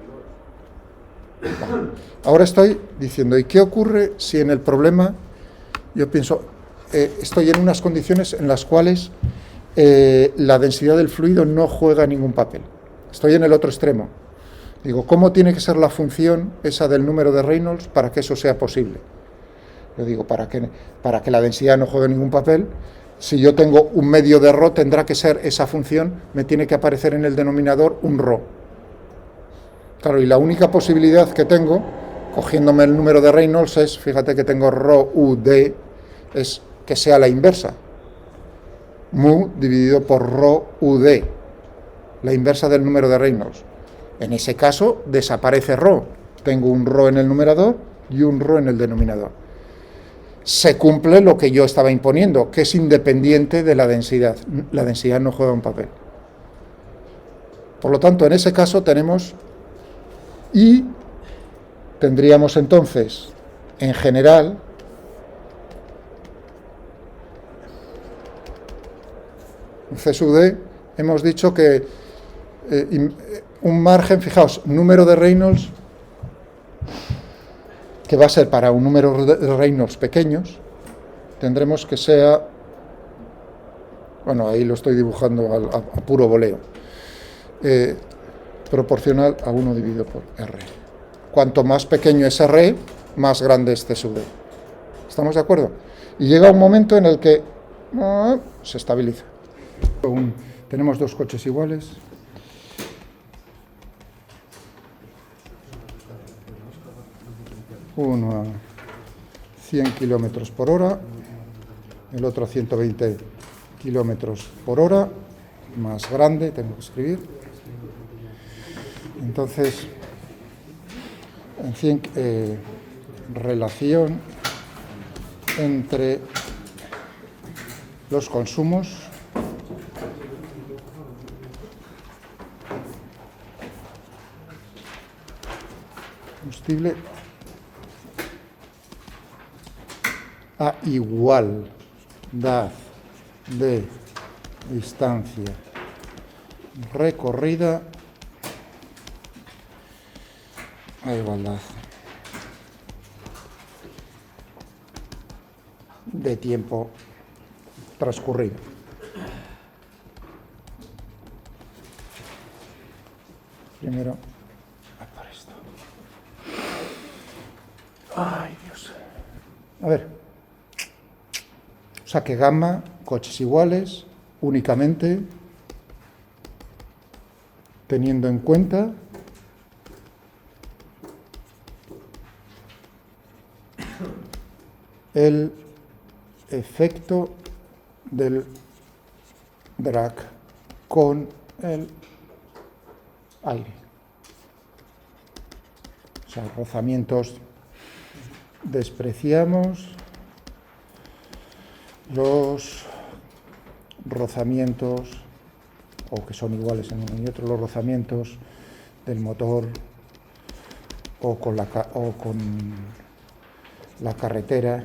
de Reynolds? Ahora estoy diciendo, ¿y qué ocurre si en el problema yo pienso, estoy en unas condiciones en las cuales la densidad del fluido no juega ningún papel? Estoy en el otro extremo. Digo, ¿cómo tiene que ser la función esa del número de Reynolds para que eso sea posible? Yo digo, para que la densidad no juegue ningún papel, si yo tengo un medio de ρ, tendrá que ser esa función, me tiene que aparecer en el denominador un ρ. Claro, y la única posibilidad que tengo, cogiéndome el número de Reynolds, es, fíjate que tengo ρ u d, es que sea la inversa. Mu dividido por ρ u d. la inversa del número de Reynolds. En ese caso desaparece ρ. Tengo un ρ en el numerador y un ρ en el denominador. Se cumple lo que yo estaba imponiendo, que es independiente de la densidad. La densidad no juega un papel. Por lo tanto, en ese caso tenemos y tendríamos entonces, en general, C sub d, hemos dicho que un margen, fijaos, número de Reynolds, que va a ser para un número de Reynolds pequeños, tendremos que sea, bueno, ahí lo estoy dibujando a puro voleo, proporcional a 1 dividido por R. Cuanto más pequeño es R, más grande es C sub d. ¿Estamos de acuerdo? Y llega un momento en el que se estabiliza. Tenemos dos coches iguales. Uno a 100 kilómetros por hora, el otro a 120 kilómetros por hora, más grande, tengo que escribir. Entonces, relación entre los consumos combustible a igualdad de distancia recorrida a igualdad de tiempo transcurrido. Primero, por esto. Ay, Dios. A ver. O sea que gamma, coches iguales, únicamente teniendo en cuenta el efecto del drag con el aire. O sea, rozamientos, despreciamos los rozamientos, o que son iguales en uno y otro, los rozamientos del motor o con la carretera,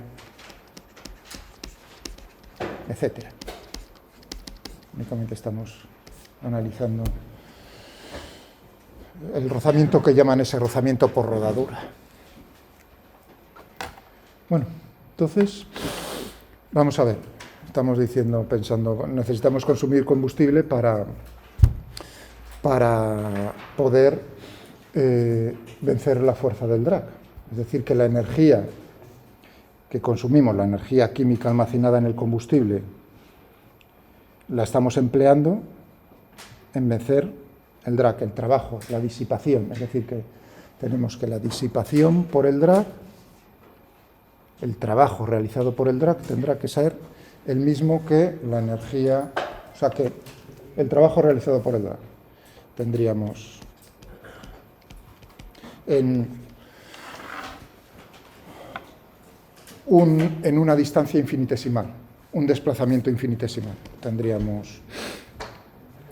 etcétera. Únicamente estamos analizando el rozamiento que llaman ese rozamiento por rodadura. Bueno, entonces vamos a ver, estamos diciendo, pensando, necesitamos consumir combustible para poder vencer la fuerza del drag. Es decir, que la energía que consumimos, la energía química almacenada en el combustible, la estamos empleando en vencer el drag, el trabajo, la disipación. Es decir, que tenemos que la disipación por el drag, el trabajo realizado por el drag tendrá que ser el mismo que la energía, o sea que el trabajo realizado por el drag. Tendríamos en una distancia infinitesimal, un desplazamiento infinitesimal. Tendríamos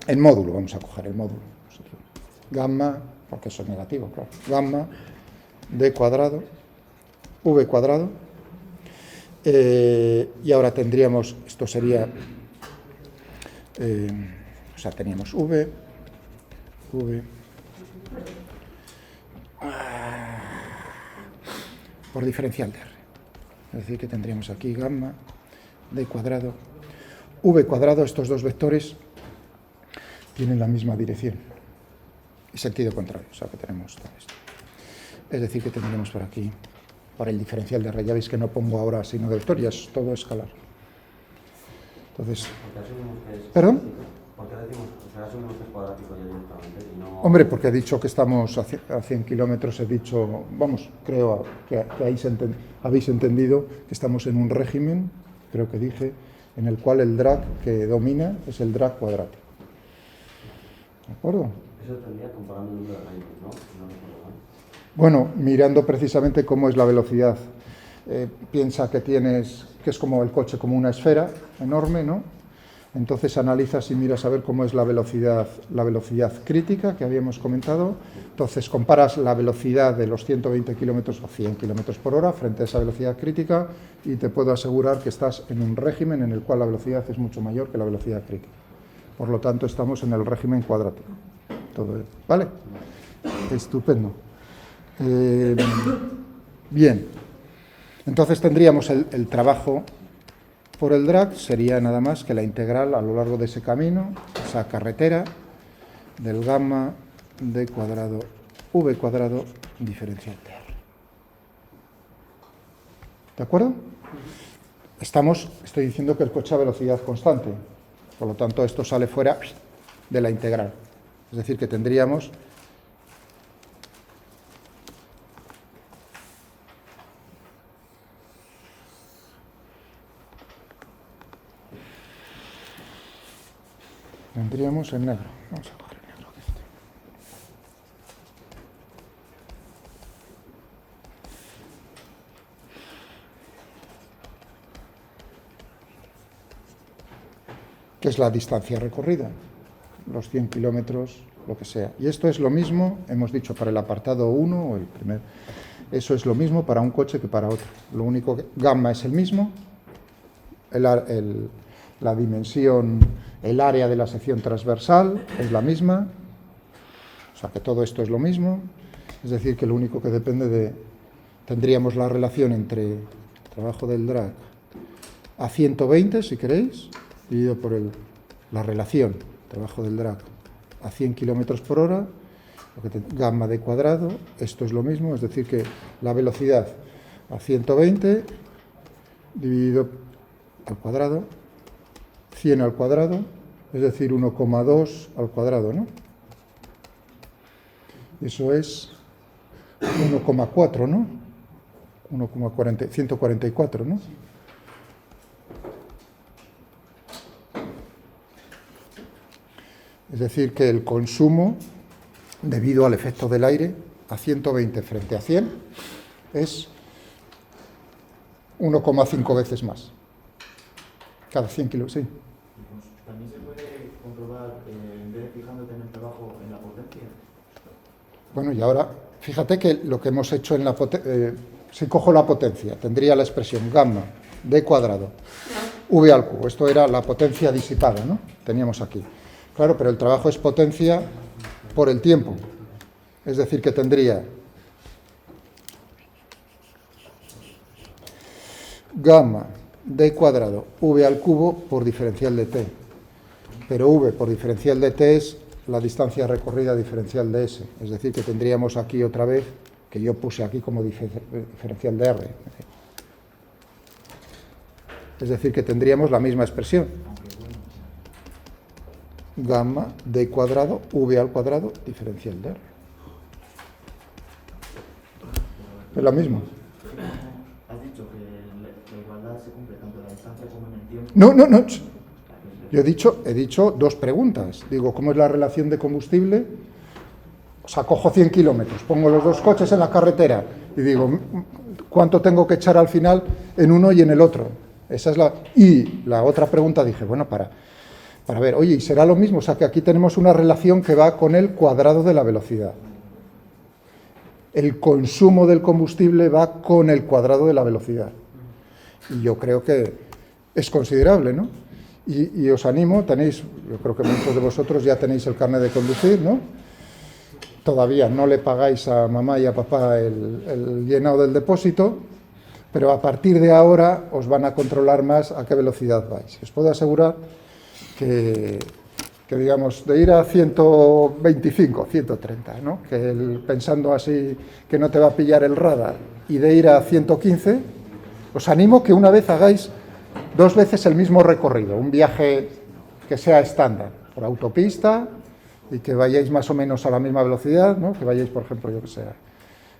en módulo, vamos a coger el módulo. Gamma, porque eso es negativo, claro. Gamma d cuadrado, v cuadrado. Y ahora tendríamos, esto sería, o sea, teníamos v por diferencial de r. Es decir, que tendríamos aquí gamma d cuadrado, v cuadrado, estos dos vectores tienen la misma dirección y sentido contrario, o sea que tenemos todo esto. Es decir, que tendríamos por aquí, por el diferencial de r, ya veis que no pongo ahora signo de vector, ya es todo escalar. Entonces, ¿perdón? ¿Por qué decimos, o sea, asumimos que es cuadrático ya directamente y no...? Hombre, porque he dicho que estamos a 100 kilómetros, he dicho, vamos, creo que habéis entendido que estamos en un régimen, creo que dije, en el cual el drag que domina es el drag cuadrático. ¿De acuerdo? Eso tendría comparando el número de años, ¿no? No recuerdo mal. Bueno, mirando precisamente cómo es la velocidad. Piensa que es como el coche, como una esfera enorme, ¿no? Entonces analizas y miras a ver cómo es la velocidad crítica que habíamos comentado. Entonces comparas la velocidad de los 120 kilómetros o 100 kilómetros por hora frente a esa velocidad crítica y te puedo asegurar que estás en un régimen en el cual la velocidad es mucho mayor que la velocidad crítica. Por lo tanto, estamos en el régimen cuadrático. Todo, ¿vale? Estupendo. Bien. Entonces tendríamos el trabajo por el drag, sería nada más que la integral a lo largo de ese camino, esa carretera, del gamma d cuadrado v cuadrado diferencial de r. ¿De acuerdo? Estoy diciendo que el coche a velocidad constante, por lo tanto esto sale fuera de la integral. Es decir, que tendríamos en negro. Vamos a coger el negro. ¿Qué es la distancia recorrida? Los 100 kilómetros, lo que sea. Y esto es lo mismo, hemos dicho, para el apartado 1 o el primer. Eso es lo mismo para un coche que para otro. Lo único que gamma es el mismo, la dimensión, el área de la sección transversal es la misma, o sea que todo esto es lo mismo, es decir, que lo único que depende tendríamos la relación entre trabajo del drag a 120, si queréis, dividido por la relación, trabajo del drag a 100 kilómetros por hora, gamma d cuadrado, esto es lo mismo, es decir, que la velocidad a 120 dividido al cuadrado, 100 al cuadrado, es decir, 1,2 al cuadrado, ¿no? Eso es 1,4, ¿no? 144, ¿no? Es decir, que el consumo, debido al efecto del aire, a 120 frente a 100, es 1,5 veces más. Cada 100 kilos, sí. También se puede comprobar, en vez de fijándote en el trabajo, en la potencia. Bueno, y ahora, fíjate que lo que hemos hecho en la potencia, si cojo la potencia, tendría la expresión gamma d cuadrado v al cubo. Esto era la potencia disipada, ¿no? Teníamos aquí. Claro, pero el trabajo es potencia por el tiempo. Es decir, que tendría gamma d cuadrado v al cubo por diferencial de t. Pero v por diferencial de t es la distancia recorrida diferencial de s. Es decir, que tendríamos aquí otra vez, que yo puse aquí como diferencial de r. Es decir, que tendríamos la misma expresión. Gamma d cuadrado v al cuadrado diferencial de r. Es lo mismo. Has dicho que la igualdad se cumple tanto en la distancia como en el tiempo. No. Yo he dicho dos preguntas. Digo, ¿cómo es la relación de combustible? O sea, cojo 100 kilómetros, pongo los dos coches en la carretera y digo, ¿cuánto tengo que echar al final en uno y en el otro? Esa es la... Y la otra pregunta dije, bueno, para ver, oye, ¿y será lo mismo? O sea, que aquí tenemos una relación que va con el cuadrado de la velocidad. El consumo del combustible va con el cuadrado de la velocidad. Y yo creo que es considerable, ¿no? Y os animo, yo creo que muchos de vosotros ya tenéis el carnet de conducir, ¿no? Todavía no le pagáis a mamá y a papá el llenado del depósito, pero a partir de ahora os van a controlar más a qué velocidad vais. Os puedo asegurar que digamos, de ir a 125, 130, ¿no? Pensando así que no te va a pillar el radar, y de ir a 115, os animo que una vez hagáis 2 veces el mismo recorrido, un viaje que sea estándar, por autopista, y que vayáis más o menos a la misma velocidad, ¿no? Que vayáis, por ejemplo, yo que sé,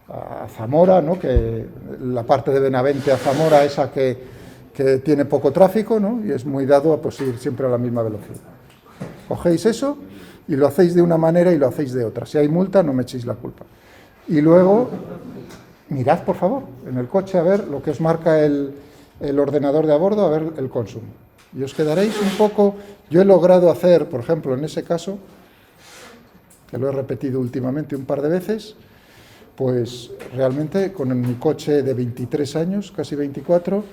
a Zamora, ¿no? Que la parte de Benavente a Zamora, esa que tiene poco tráfico, ¿no? Y es muy dado a pues, ir siempre a la misma velocidad. Cogéis eso y lo hacéis de una manera y lo hacéis de otra. Si hay multa, no me echéis la culpa. Y luego, mirad, por favor, en el coche a ver lo que os marca el ordenador de a bordo, a ver el consumo. Y os quedaréis un poco... Yo he logrado hacer, por ejemplo, en ese caso, que lo he repetido últimamente un par de veces, pues realmente con mi coche de 23 años, casi 24,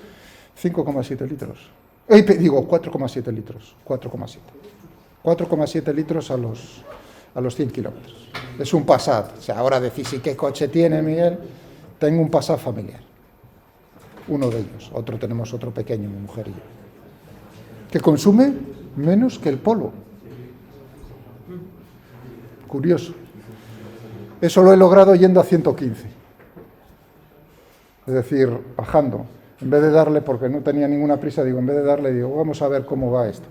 5,7 litros. Digo, 4,7 litros, 4,7. 4,7 litros a los 100 kilómetros. Es un Passat. O sea, ahora decís, ¿y qué coche tiene, Miguel? Tengo un Passat familiar. Uno de ellos. Otro tenemos otro pequeño, mi mujer y yo. Que consume menos que el Polo. Curioso. Eso lo he logrado yendo a 115. Es decir, bajando. En vez de darle, porque no tenía ninguna prisa, digo, en vez de darle, digo, vamos a ver cómo va esto.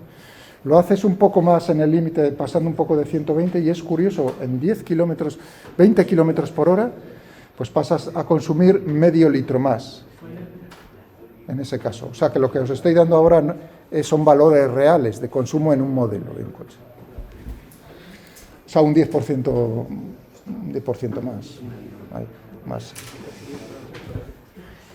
Lo haces un poco más en el límite, pasando un poco de 120, y es curioso, en 10 kilómetros, 20 kilómetros por hora, pues pasas a consumir medio litro más, en ese caso. O sea, que lo que os estoy dando ahora son valores reales de consumo en un modelo de un coche. O sea, un 10% más. Ahí, más.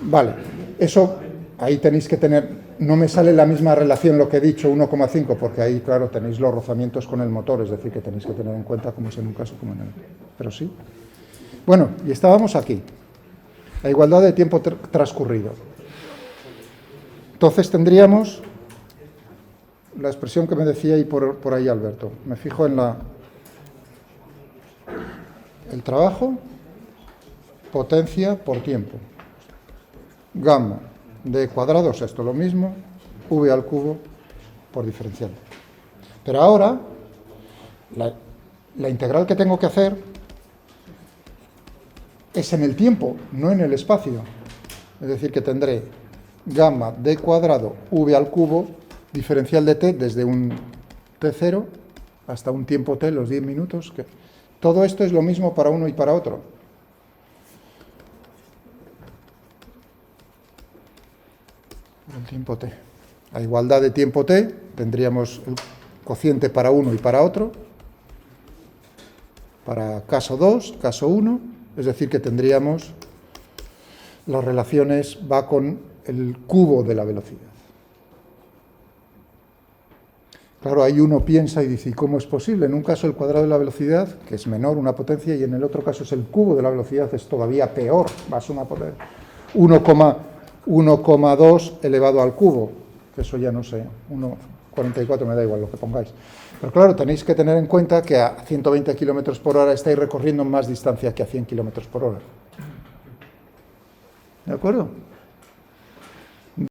Vale, eso ahí tenéis que tener, no me sale la misma relación lo que he dicho, 1,5, porque ahí, claro, tenéis los rozamientos con el motor, es decir, que tenéis que tener en cuenta como es en un caso como en el otro. Pero sí. Bueno, y estábamos aquí, la igualdad de tiempo transcurrido. Entonces tendríamos la expresión que me decía ahí por ahí Alberto. Me fijo en el trabajo, potencia por tiempo. Gamma de cuadrados, esto lo mismo, v al cubo por diferencial. Pero ahora, la integral que tengo que hacer es en el tiempo, no en el espacio. Es decir, que tendré gamma de cuadrado v al cubo diferencial de t desde un t0 hasta un tiempo t, los 10 minutos. Todo esto es lo mismo para uno y para otro. El tiempo t. A igualdad de tiempo t tendríamos el cociente para uno y para otro. Para caso 2, caso 1, es decir, que tendríamos las relaciones, va con el cubo de la velocidad. Claro, ahí uno piensa y dice, ¿y cómo es posible? En un caso el cuadrado de la velocidad, que es menor, una potencia, y en el otro caso es el cubo de la velocidad, es todavía peor, va a ser una potencia. 1,2 elevado al cubo, que eso ya no sé, 1,44 me da igual lo que pongáis. Pero claro, tenéis que tener en cuenta que a 120 km por hora estáis recorriendo más distancia que a 100 km por hora. ¿De acuerdo?